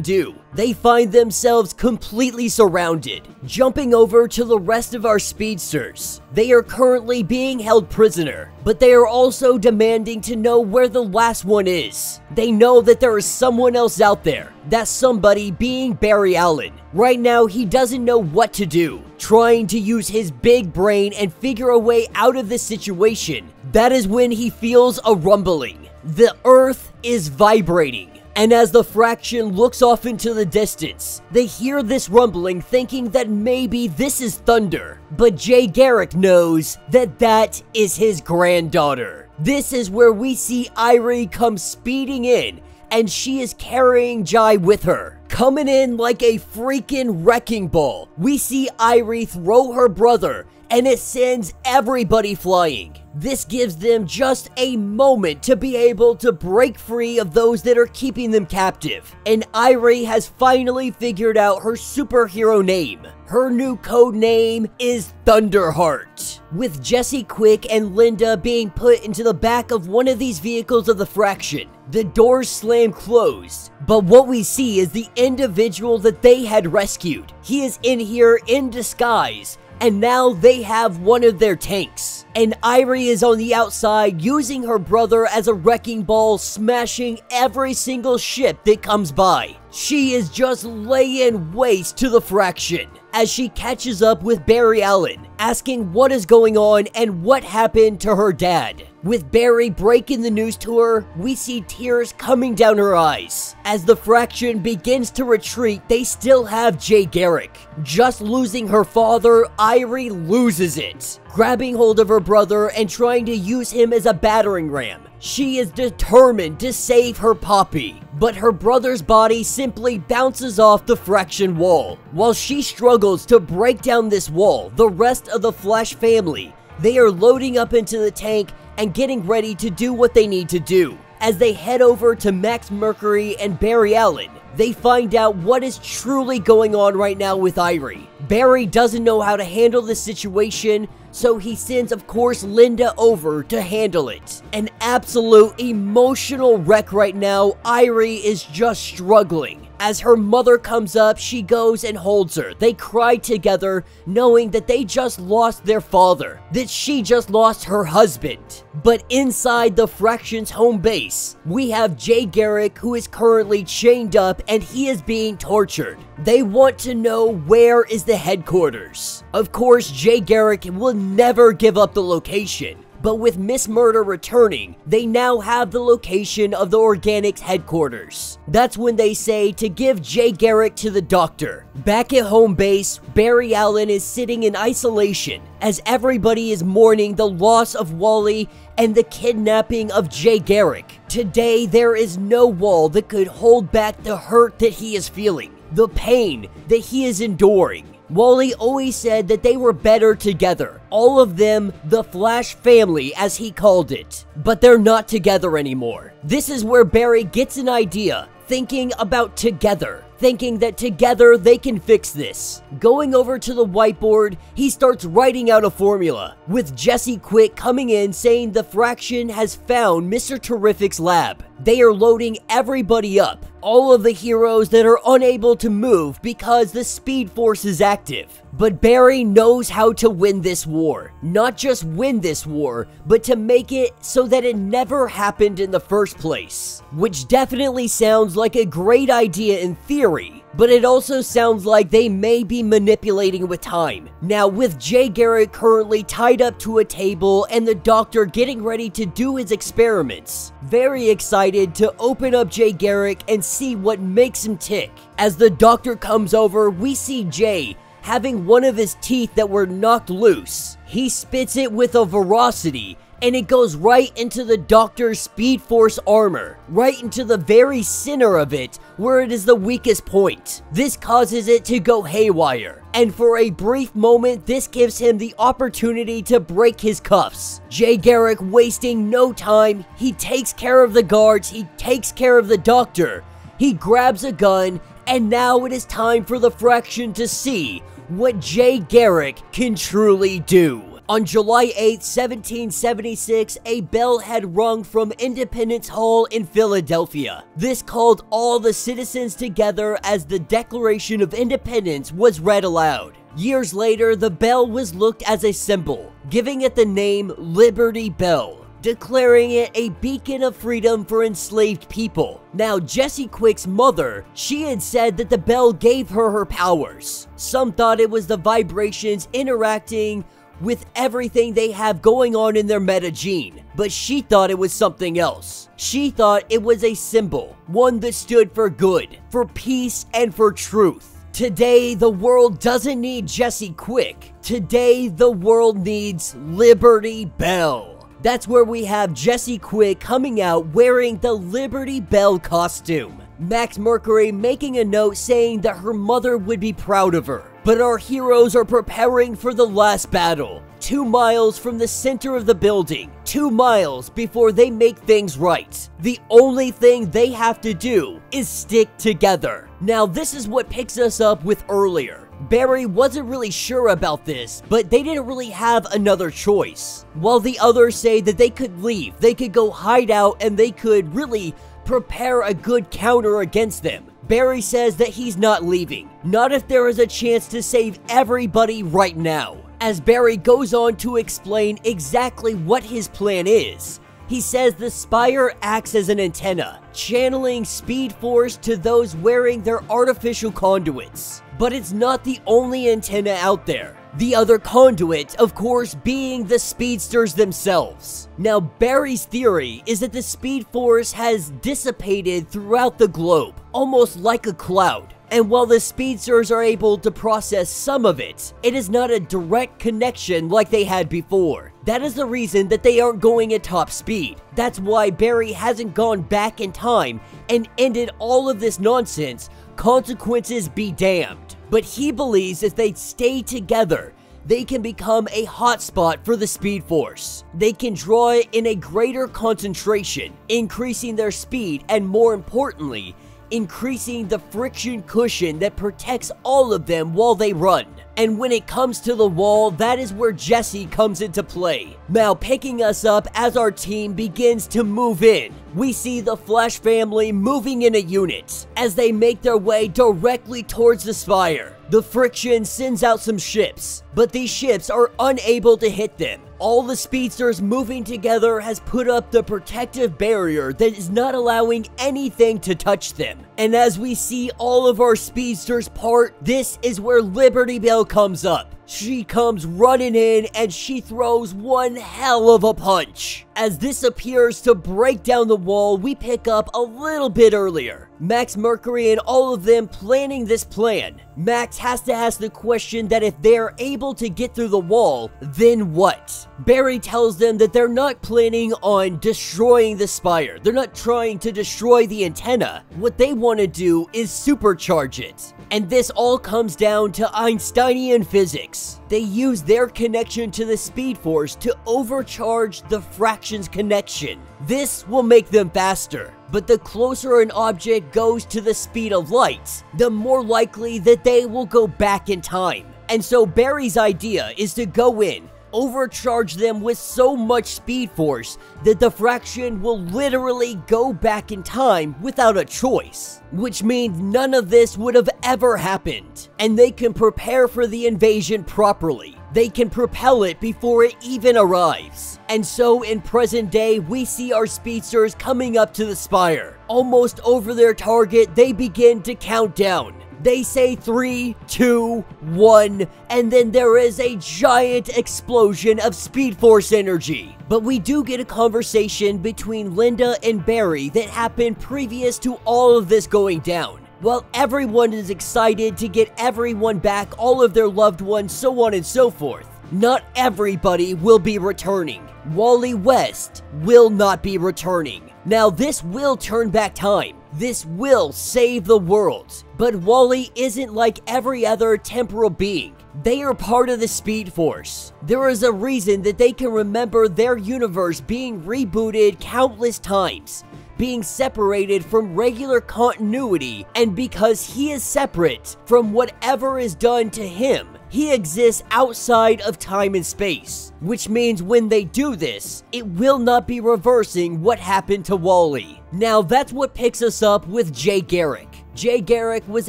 do, they find themselves completely surrounded. Jumping over to the rest of our speedsters, they are currently being held prisoner, but they are also demanding to know where the last one is. They know that there is someone else out there, that somebody being Barry Allen. Right now, he doesn't know what to do, trying to use his big brain and figure a way out of this situation. That is when he feels a rumbling. The earth is vibrating. And as the fraction looks off into the distance, they hear this rumbling thinking that maybe this is thunder. But Jay Garrick knows that that is his granddaughter. This is where we see Irie come speeding in, and she is carrying Jai with her. Coming in like a freaking wrecking ball, we see Irie throw her brother, and it sends everybody flying. This gives them just a moment to be able to break free of those that are keeping them captive. And Irie has finally figured out her superhero name. Her new code name is Thunderheart. With Jesse Quick and Linda being put into the back of one of these vehicles of the Fraction, the doors slam closed. But what we see is the individual that they had rescued. He is in here in disguise, and now they have one of their tanks. And Irie is on the outside using her brother as a wrecking ball, smashing every single ship that comes by. She is just laying waste to the Fraction as she catches up with Barry Allen, asking what is going on and what happened to her dad. With Barry breaking the news to her, we see tears coming down her eyes. As the Fraction begins to retreat, they still have Jay Garrick. Just losing her father, Irie loses it. Grabbing hold of her brother and trying to use him as a battering ram, she is determined to save her Poppy. But her brother's body simply bounces off the Fraction wall. While she struggles to break down this wall, the rest of the Flash family, they are loading up into the tank and getting ready to do what they need to do. As they head over to Max Mercury and Barry Allen, they find out what is truly going on right now with Irie. Barry doesn't know how to handle this situation, so he sends, of course, Linda over to handle it. An absolute emotional wreck right now. Irie is just struggling. As her mother comes up, she goes and holds her. They cry together, knowing that they just lost their father, that she just lost her husband. But inside the Fraction's home base, we have Jay Garrick, who is currently chained up and he is being tortured. They want to know where is the headquarters. Of course, Jay Garrick will never give up the location. But with Miss Murder returning, they now have the location of the Organics headquarters. That's when they say to give Jay Garrick to the doctor. Back at home base, Barry Allen is sitting in isolation as everybody is mourning the loss of Wally and the kidnapping of Jay Garrick. Today, there is no wall that could hold back the hurt that he is feeling, the pain that he is enduring. Wally always said that they were better together. All of them, the Flash family as he called it. But they're not together anymore. This is where Barry gets an idea, thinking about together. Thinking that together they can fix this. Going over to the whiteboard, he starts writing out a formula, with Jesse Quick coming in saying the Fraction has found Mr. Terrific's lab. They are loading everybody up, all of the heroes that are unable to move because the Speed Force is active. But Barry knows how to win this war. Not just win this war, but to make it so that it never happened in the first place. Which definitely sounds like a great idea in theory, but it also sounds like they may be manipulating with time. Now, with Jay Garrick currently tied up to a table and the doctor getting ready to do his experiments, very excited to open up Jay Garrick and see what makes him tick. As the doctor comes over, we see Jay having one of his teeth that were knocked loose. He spits it with a ferocity, and it goes right into the doctor's Speed Force armor, right into the very center of it, where it is the weakest point. This causes it to go haywire, and for a brief moment, this gives him the opportunity to break his cuffs. Jay Garrick wasting no time, he takes care of the guards, he takes care of the doctor, he grabs a gun, and now it is time for the Fraction to see what Jay Garrick can truly do. On July 8, 1776, a bell had rung from Independence Hall in Philadelphia. This called all the citizens together as the Declaration of Independence was read aloud. Years later, the bell was looked as a symbol, giving it the name Liberty Bell, declaring it a beacon of freedom for enslaved people. Now, Jesse Quick's mother, she had said that the bell gave her her powers. Some thought it was the vibrations interacting with everything they have going on in their meta gene, but she thought it was something else. She thought it was a symbol, one that stood for good, for peace, and for truth. Today, the world doesn't need Jesse Quick. Today, the world needs Liberty Bell. That's where we have Jesse Quick coming out wearing the Liberty Bell costume. Max Mercury making a note saying that her mother would be proud of her. But our heroes are preparing for the last battle. 2 miles from the center of the building. 2 miles before they make things right. The only thing they have to do is stick together. Now, this is what picks us up with earlier. Barry wasn't really sure about this, but they didn't really have another choice. While the others say that they could leave, they could go hide out, and they could really prepare a good counter against them, Barry says that he's not leaving. Not if there is a chance to save everybody right now. As Barry goes on to explain exactly what his plan is, he says the spire acts as an antenna, channeling Speed Force to those wearing their artificial conduits. But it's not the only antenna out there. The other conduit, of course, being the speedsters themselves. Now, Barry's theory is that the Speed Force has dissipated throughout the globe, almost like a cloud. And while the speedsters are able to process some of it, it is not a direct connection like they had before. That is the reason that they aren't going at top speed. That's why Barry hasn't gone back in time and ended all of this nonsense. Consequences be damned. But he believes if they stay together, they can become a hotspot for the Speed Force. They can draw it in a greater concentration, increasing their speed and, more importantly, increasing the friction cushion that protects all of them while they run. And when it comes to the wall, that is where Jesse comes into play. Now picking us up as our team begins to move in. We see the Flash family moving in a unit as they make their way directly towards the spire. The friction sends out some ships, but these ships are unable to hit them. All the speedsters moving together has put up the protective barrier that is not allowing anything to touch them. And as we see all of our speedsters part, this is where Liberty Bell comes up. She comes running in and she throws one hell of a punch. As this appears to break down the wall we pick up a little bit earlier. Max Mercury and all of them planning this plan. Max has to ask the question that if they're able to get through the wall, then what? Barry tells them that they're not planning on destroying the spire. They're not trying to destroy the antenna. What they want to do is supercharge it. And this all comes down to Einsteinian physics. They use their connection to the Speed Force to overcharge the fractions connection. This will make them faster. But the closer an object goes to the speed of light, the more likely that they will go back in time. And so Barry's idea is to go in, overcharge them with so much speed force that the fraction will literally go back in time without a choice. Which means none of this would have ever happened. And they can prepare for the invasion properly. They can propel it before it even arrives. And so in present day, we see our speedsters coming up to the spire. Almost over their target, they begin to count down. They say 3, 2, 1, and then there is a giant explosion of Speed Force energy. But we do get a conversation between Linda and Barry that happened previous to all of this going down. While everyone is excited to get everyone back, all of their loved ones, so on and so forth, not everybody will be returning. Wally West will not be returning. Now this will turn back time. This will save the world. But Wally isn't like every other temporal being. They are part of the Speed Force. There is a reason that they can remember their universe being rebooted countless times, being separated from regular continuity, and because he is separate from whatever is done to him, he exists outside of time and space, which means when they do this, it will not be reversing what happened to Wally. Now that's what picks us up with Jay Garrick. Jay Garrick was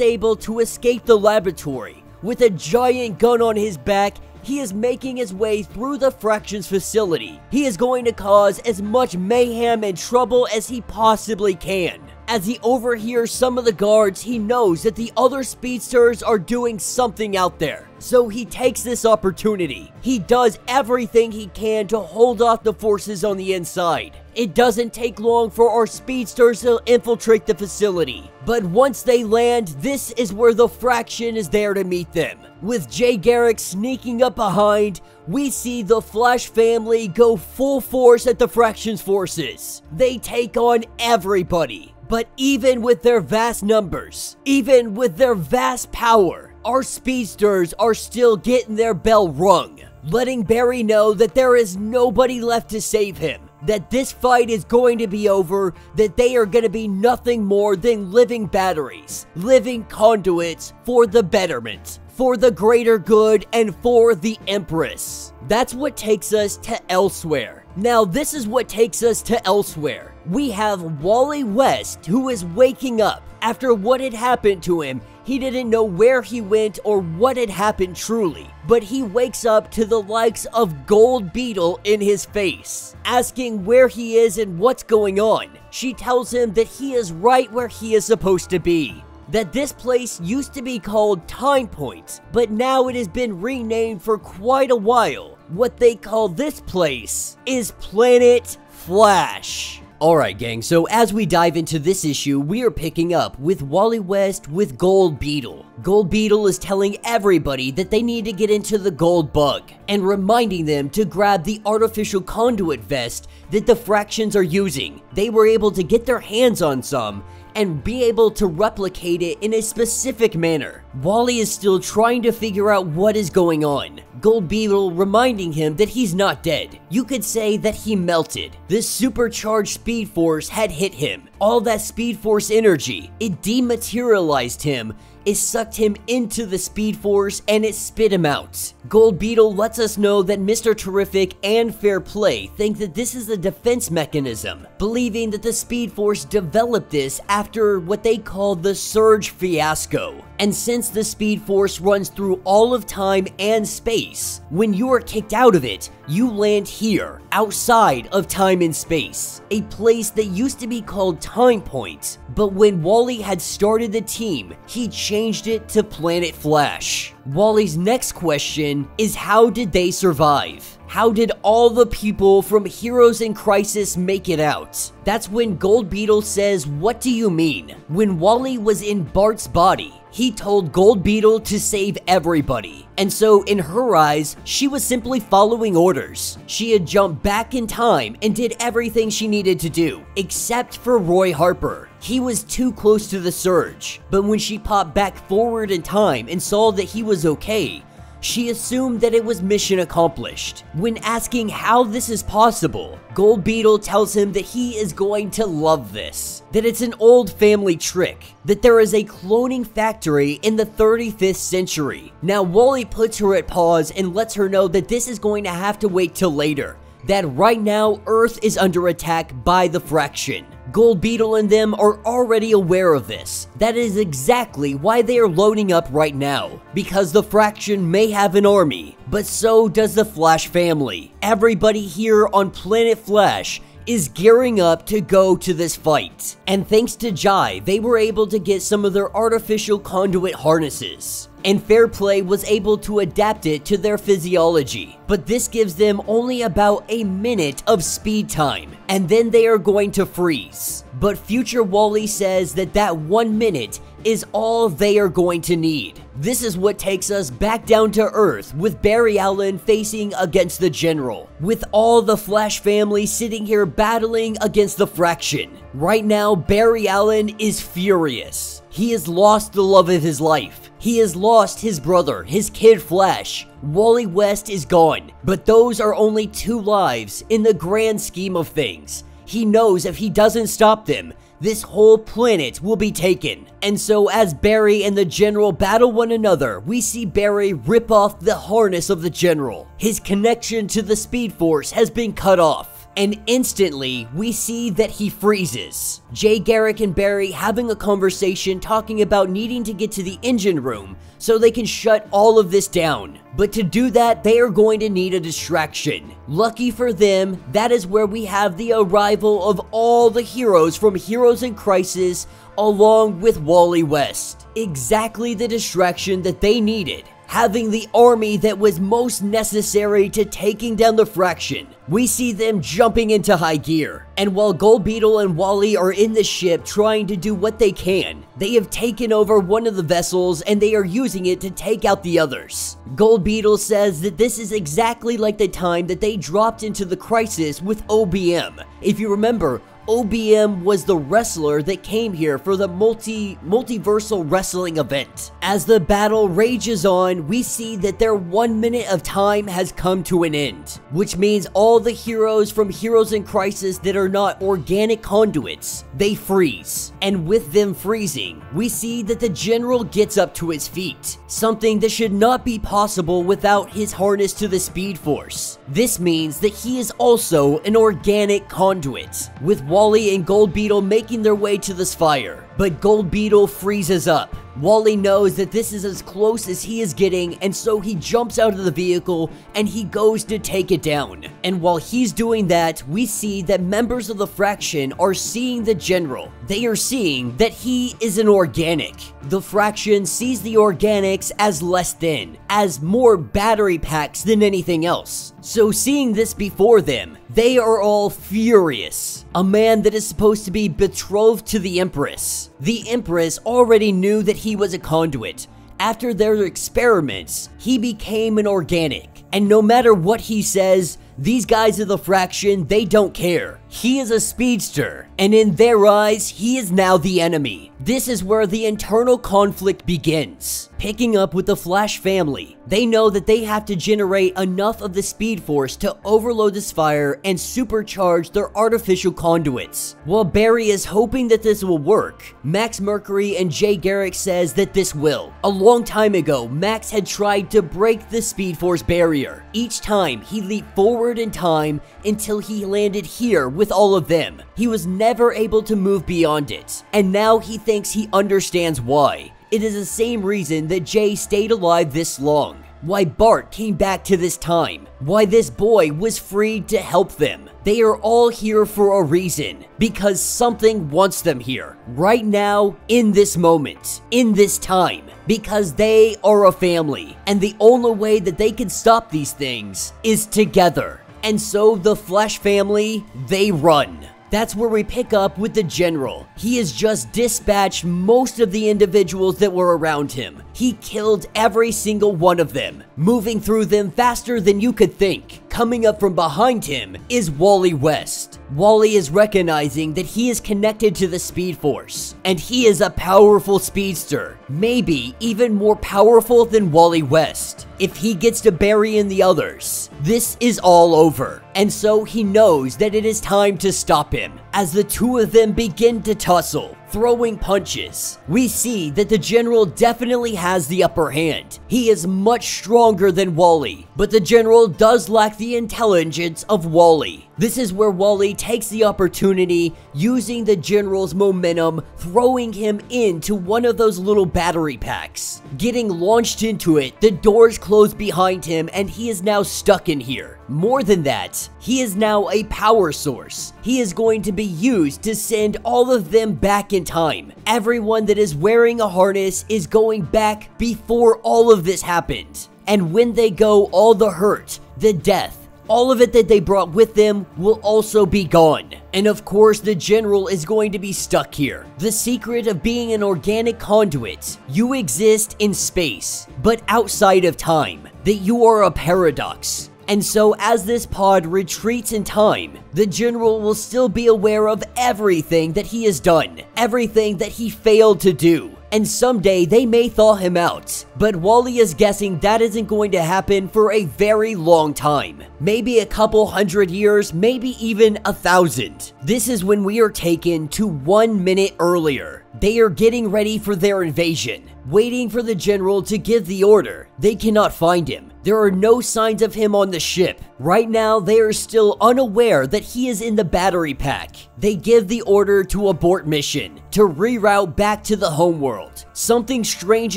able to escape the laboratory. With a giant gun on his back, he is making his way through the Fractions facility. He is going to cause as much mayhem and trouble as he possibly can. As he overhears some of the guards, he knows that the other speedsters are doing something out there. So he takes this opportunity. He does everything he can to hold off the forces on the inside. It doesn't take long for our speedsters to infiltrate the facility. But once they land, this is where the Fraction is there to meet them. With Jay Garrick sneaking up behind, we see the Flash family go full force at the Fraction's forces. They take on everybody. But even with their vast numbers, even with their vast power, our speedsters are still getting their bell rung, letting Barry know that there is nobody left to save him, that this fight is going to be over, that they are going to be nothing more than living batteries, living conduits for the betterment, for the greater good, and for the Empress. That's what takes us to Elsewhere. Now this is what takes us to Elsewhere. We have Wally West, who is waking up. After what had happened to him, he didn't know where he went or what had happened truly. But he wakes up to the likes of Gold Beetle in his face, asking where he is and what's going on. She tells him that he is right where he is supposed to be. That this place used to be called Time Point, but now it has been renamed for quite a while. What they call this place is Planet Flash. Alright gang, so as we dive into this issue, we are picking up with Wally West with Gold Beetle. Gold Beetle is telling everybody that they need to get into the Gold Bug, and reminding them to grab the artificial conduit vest that the Fractions are using. They were able to get their hands on some, and be able to replicate it in a specific manner. Wally is still trying to figure out what is going on. Gold Beetle reminding him that he's not dead. You could say that he melted. This supercharged Speed Force had hit him. All that Speed Force energy, it dematerialized him. It sucked him into the Speed Force and it spit him out. Gold Beetle lets us know that Mr. Terrific and Fair Play think that this is a defense mechanism, believing that the Speed Force developed this after what they call the Surge fiasco. And since the Speed Force runs through all of time and space, when you are kicked out of it, you land here, outside of time and space, a place that used to be called Time Point. But when Wally had started the team, he changed it to Planet Flash. Wally's next question is, how did they survive? How did all the people from Heroes in Crisis make it out? That's when Gold Beetle says, "What do you mean?" When Wally was in Bart's body, he told Gold Beetle to save everybody. And so in her eyes, she was simply following orders. She had jumped back in time and did everything she needed to do, except for Roy Harper. He was too close to the Surge. But when she popped back forward in time and saw that he was okay, she assumed that it was mission accomplished. When asking how this is possible, Gold Beetle tells him that he is going to love this, that it's an old family trick, that there is a cloning factory in the 35th century. Now Wally puts her at pause and lets her know that this is going to have to wait till later, that right now Earth is under attack by the Fraction. Gold Beetle and them are already aware of this. That is exactly why they are loading up right now, because the Fraction may have an army, but so does the Flash family. Everybody here on Planet Flash is gearing up to go to this fight. And thanks to Jai, they were able to get some of their artificial conduit harnesses. And Fair Play was able to adapt it to their physiology. But this gives them only about a minute of speed time, and then they are going to freeze. But future Wally says that that 1 minute is all they are going to need. This is what takes us back down to Earth with Barry Allen facing against the General, with all the Flash family sitting here battling against the Fraction. Right now, Barry Allen is furious. He has lost the love of his life. He has lost his brother, his kid Flash. Wally West is gone, but those are only 2 lives in the grand scheme of things. He knows if he doesn't stop them, this whole planet will be taken. And so as Barry and the General battle one another, we see Barry rip off the harness of the General. His connection to the Speed Force has been cut off. And instantly, we see that he freezes. Jay Garrick and Barry having a conversation talking about needing to get to the engine room so they can shut all of this down. But to do that, they are going to need a distraction. Lucky for them, that is where we have the arrival of all the heroes from Heroes in Crisis along with Wally West. Exactly the distraction that they needed. Having the army that was most necessary to taking down the Fraction. We see them jumping into high gear. And while Gold Beetle and Wally are in the ship trying to do what they can, they have taken over one of the vessels and they are using it to take out the others. Gold Beetle says that this is exactly like the time that they dropped into the Crisis with OBM. If you remember, OBM was the wrestler that came here for the multiversal wrestling event. As the battle rages on, we see that their 1 minute of time has come to an end, which means all the heroes from Heroes in Crisis that are not organic conduits, they freeze. And with them freezing, we see that the General gets up to his feet, something that should not be possible without his harness to the Speed Force. This means that he is also an organic conduit, with Wally and Gold Beetle making their way to this fire, but Gold Beetle freezes up. Wally knows that this is as close as he is getting, and so he jumps out of the vehicle and he goes to take it down. And while he's doing that, we see that members of the Fraction are seeing the General. They are seeing that he is an organic. The Fraction sees the organics as less than, as more battery packs than anything else. So seeing this before them, they are all furious. A man that is supposed to be betrothed to the Empress. The Empress already knew that he was a conduit. After their experiments, he became an organic. And no matter what he says, these guys of the Fraction, they don't care. He is a speedster, and in their eyes, he is now the enemy. This is where the internal conflict begins. Picking up with the Flash family, they know that they have to generate enough of the Speed Force to overload this fire and supercharge their artificial conduits. While Barry is hoping that this will work, Max Mercury and Jay Garrick says that this will. A long time ago, Max had tried to break the Speed Force barrier. Each time, he leaped forward in time until he landed here with all of them. He was never able to move beyond it, and now he thinks he understands why. It is the same reason that Jay stayed alive this long. Why Bart came back to this time. Why this boy was freed to help them. They are all here for a reason. Because something wants them here. Right now, in this moment. In this time. Because they are a family. And the only way that they can stop these things is together. And so the Flash family, they run. That's where we pick up with the General. He has just dispatched most of the individuals that were around him. He killed every single one of them, moving through them faster than you could think. Coming up from behind him is Wally West. Wally is recognizing that he is connected to the Speed Force, and he is a powerful speedster, maybe even more powerful than Wally West. If he gets to Barry and the others, this is all over. And so he knows that it is time to stop him. As the two of them begin to tussle, throwing punches, we see that the General definitely has the upper hand. He is much stronger than Wally, but the General does lack the intelligence of Wally. This is where Wally takes the opportunity, using the General's momentum, throwing him into one of those little battery packs. Getting launched into it, the doors close behind him and he is now stuck in here. More than that, he is now a power source. He is going to be used to send all of them back in time. Everyone that is wearing a harness is going back before all of this happened. And when they go, all the hurt, the death, all of it that they brought with them will also be gone. And of course, the General is going to be stuck here. The secret of being an organic conduit: you exist in space, but outside of time. That you are a paradox. And so as this pod retreats in time, the General will still be aware of everything that he has done, everything that he failed to do. And someday they may thaw him out, but Wally is guessing that isn't going to happen for a very long time. Maybe a couple hundred years, maybe even 1,000. This is when we are taken to 1 minute earlier. They are getting ready for their invasion, waiting for the General to give the order. They cannot find him. There are no signs of him on the ship. Right now, they are still unaware that he is in the battery pack. They give the order to abort mission, to reroute back to the homeworld. Something strange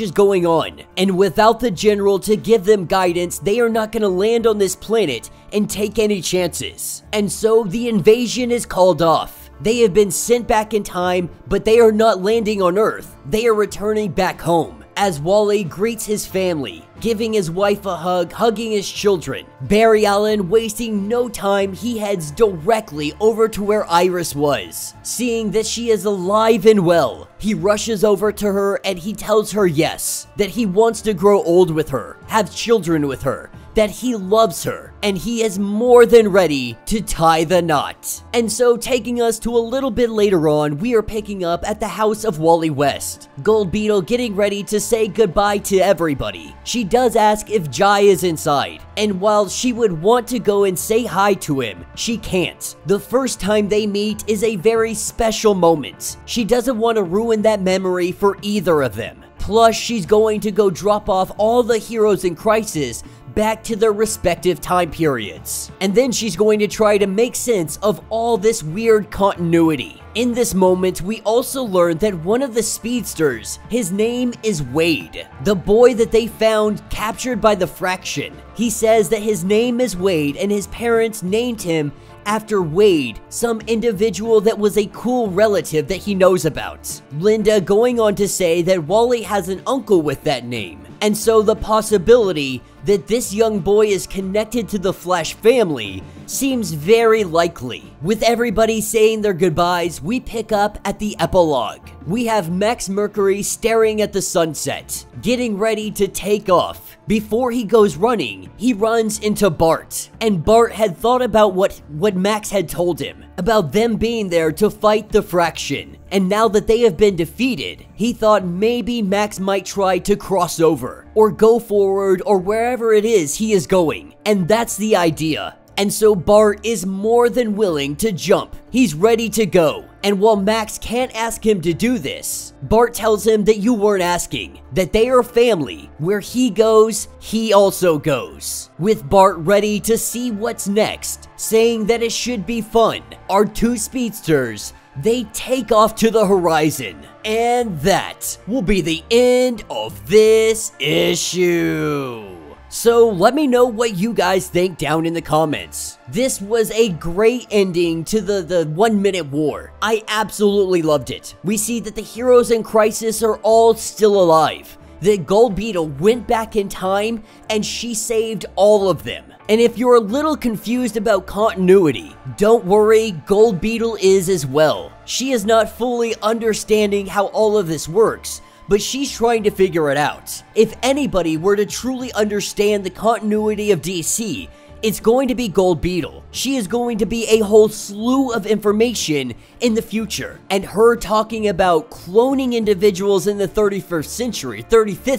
is going on, and without the General to give them guidance, they are not going to land on this planet and take any chances. And so the invasion is called off. They have been sent back in time, but they are not landing on Earth. They are returning back home. As Wally greets his family, giving his wife a hug, hugging his children, Barry Allen, wasting no time, he heads directly over to where Iris was. Seeing that she is alive and well, he rushes over to her and he tells her yes, that he wants to grow old with her, have children with her, that he loves her, and he is more than ready to tie the knot. And so, taking us to a little bit later on, we are picking up at the house of Wally West. Gold Beetle getting ready to say goodbye to everybody. She does ask if Jai is inside, and while she would want to go and say hi to him, she can't. The first time they meet is a very special moment. She doesn't want to ruin that memory for either of them. Plus, she's going to go drop off all the heroes in Crisis back to their respective time periods. And then she's going to try to make sense of all this weird continuity. In this moment, we also learn that one of the speedsters, his name is Wade, the boy that they found captured by the Fraction. He says that his name is Wade and his parents named him after Wade, some individual that was a cool relative that he knows about. Linda going on to say that Wally has an uncle with that name, and so the possibility that this young boy is connected to the Flash family seems very likely. With everybody saying their goodbyes, we pick up at the epilogue. We have Max Mercury staring at the sunset, getting ready to take off. Before he goes running, he runs into Bart, and Bart had thought about what Max had told him, about them being there to fight the Fraction. And now that they have been defeated, he thought maybe Max might try to cross over, or go forward, or wherever it is he is going. And that's the idea. And so Bart is more than willing to jump. He's ready to go. And while Max can't ask him to do this, Bart tells him that you weren't asking, that they are family. Where he goes, he also goes. With Bart ready to see what's next, saying that it should be fun, our two speedsters, they take off to the horizon. And that will be the end of this issue. So let me know what you guys think down in the comments. This was a great ending to the 1 minute war. I absolutely loved it. We see that the heroes in Crisis are all still alive. That Gold Beetle went back in time and she saved all of them. And if you're a little confused about continuity, don't worry, Gold Beetle is as well. She is not fully understanding how all of this works, but she's trying to figure it out. If anybody were to truly understand the continuity of DC, it's going to be Gold Beetle. She is going to be a whole slew of information in the future. And her talking about cloning individuals in the 35th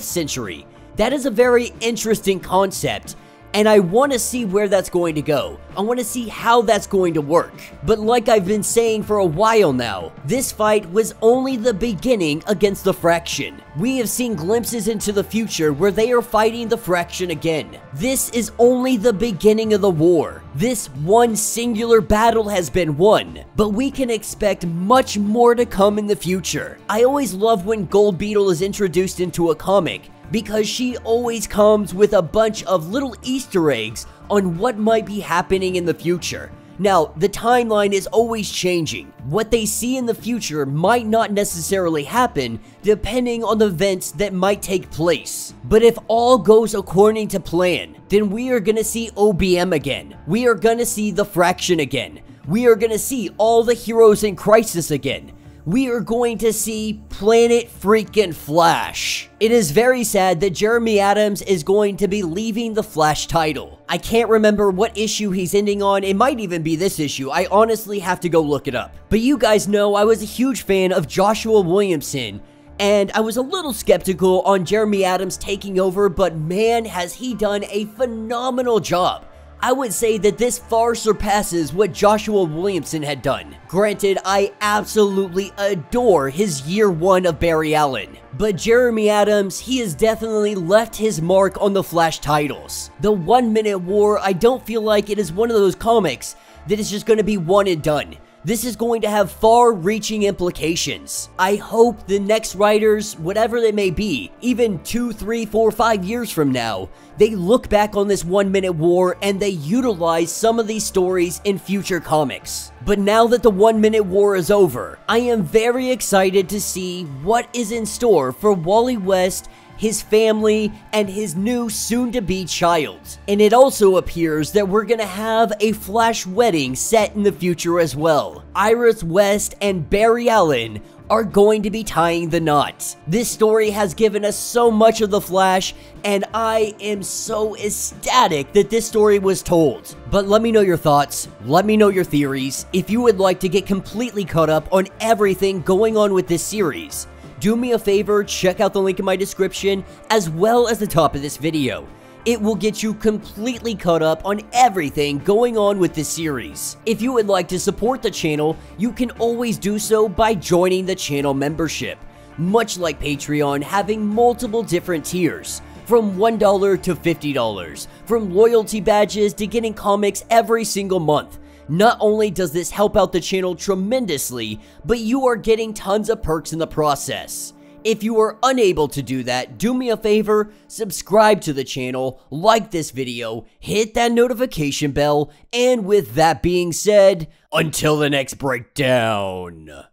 century, that is a very interesting concept. And I want to see where that's going to go. I want to see how that's going to work. But like I've been saying for a while now, this fight was only the beginning against the Fraction. We have seen glimpses into the future where they are fighting the Fraction again. This is only the beginning of the war. This one singular battle has been won, but we can expect much more to come in the future. I always love when Gold Beetle is introduced into a comic, because she always comes with a bunch of little Easter eggs on what might be happening in the future. Now, the timeline is always changing. What they see in the future might not necessarily happen depending on the events that might take place. But if all goes according to plan, then we are gonna see OBM again. We are gonna see the Fraction again. We are gonna see all the heroes in Crisis again. We are going to see Planet freaking Flash. It is very sad that Jeremy Adams is going to be leaving the Flash title. I can't remember what issue he's ending on. It might even be this issue. I honestly have to go look it up. But you guys know I was a huge fan of Joshua Williamson, and I was a little skeptical on Jeremy Adams taking over, but man, has he done a phenomenal job. I would say that this far surpasses what Joshua Williamson had done. Granted, I absolutely adore his year one of Barry Allen, but Jeremy Adams, he has definitely left his mark on the Flash titles. The 1 Minute War, I don't feel like it is one of those comics that is just going to be one and done. This is going to have far-reaching implications. I hope the next writers, whatever they may be, even 2, 3, 4, 5 years from now, they look back on this 1 Minute War and they utilize some of these stories in future comics. But now that the 1 Minute War is over, I am very excited to see what is in store for Wally West, his family, and his new soon-to-be child. And it also appears that we're gonna have a Flash wedding set in the future as well. Iris West and Barry Allen are going to be tying the knot. This story has given us so much of the Flash, and I am so ecstatic that this story was told. But let me know your thoughts, let me know your theories. If you would like to get completely caught up on everything going on with this series, do me a favor, check out the link in my description as well as the top of this video. It will get you completely caught up on everything going on with this series. If you would like to support the channel, you can always do so by joining the channel membership. Much like Patreon, having multiple different tiers, from $1 to $50, from loyalty badges to getting comics every single month. Not only does this help out the channel tremendously, but you are getting tons of perks in the process. If you are unable to do that, do me a favor, subscribe to the channel, like this video, hit that notification bell, and with that being said, until the next breakdown.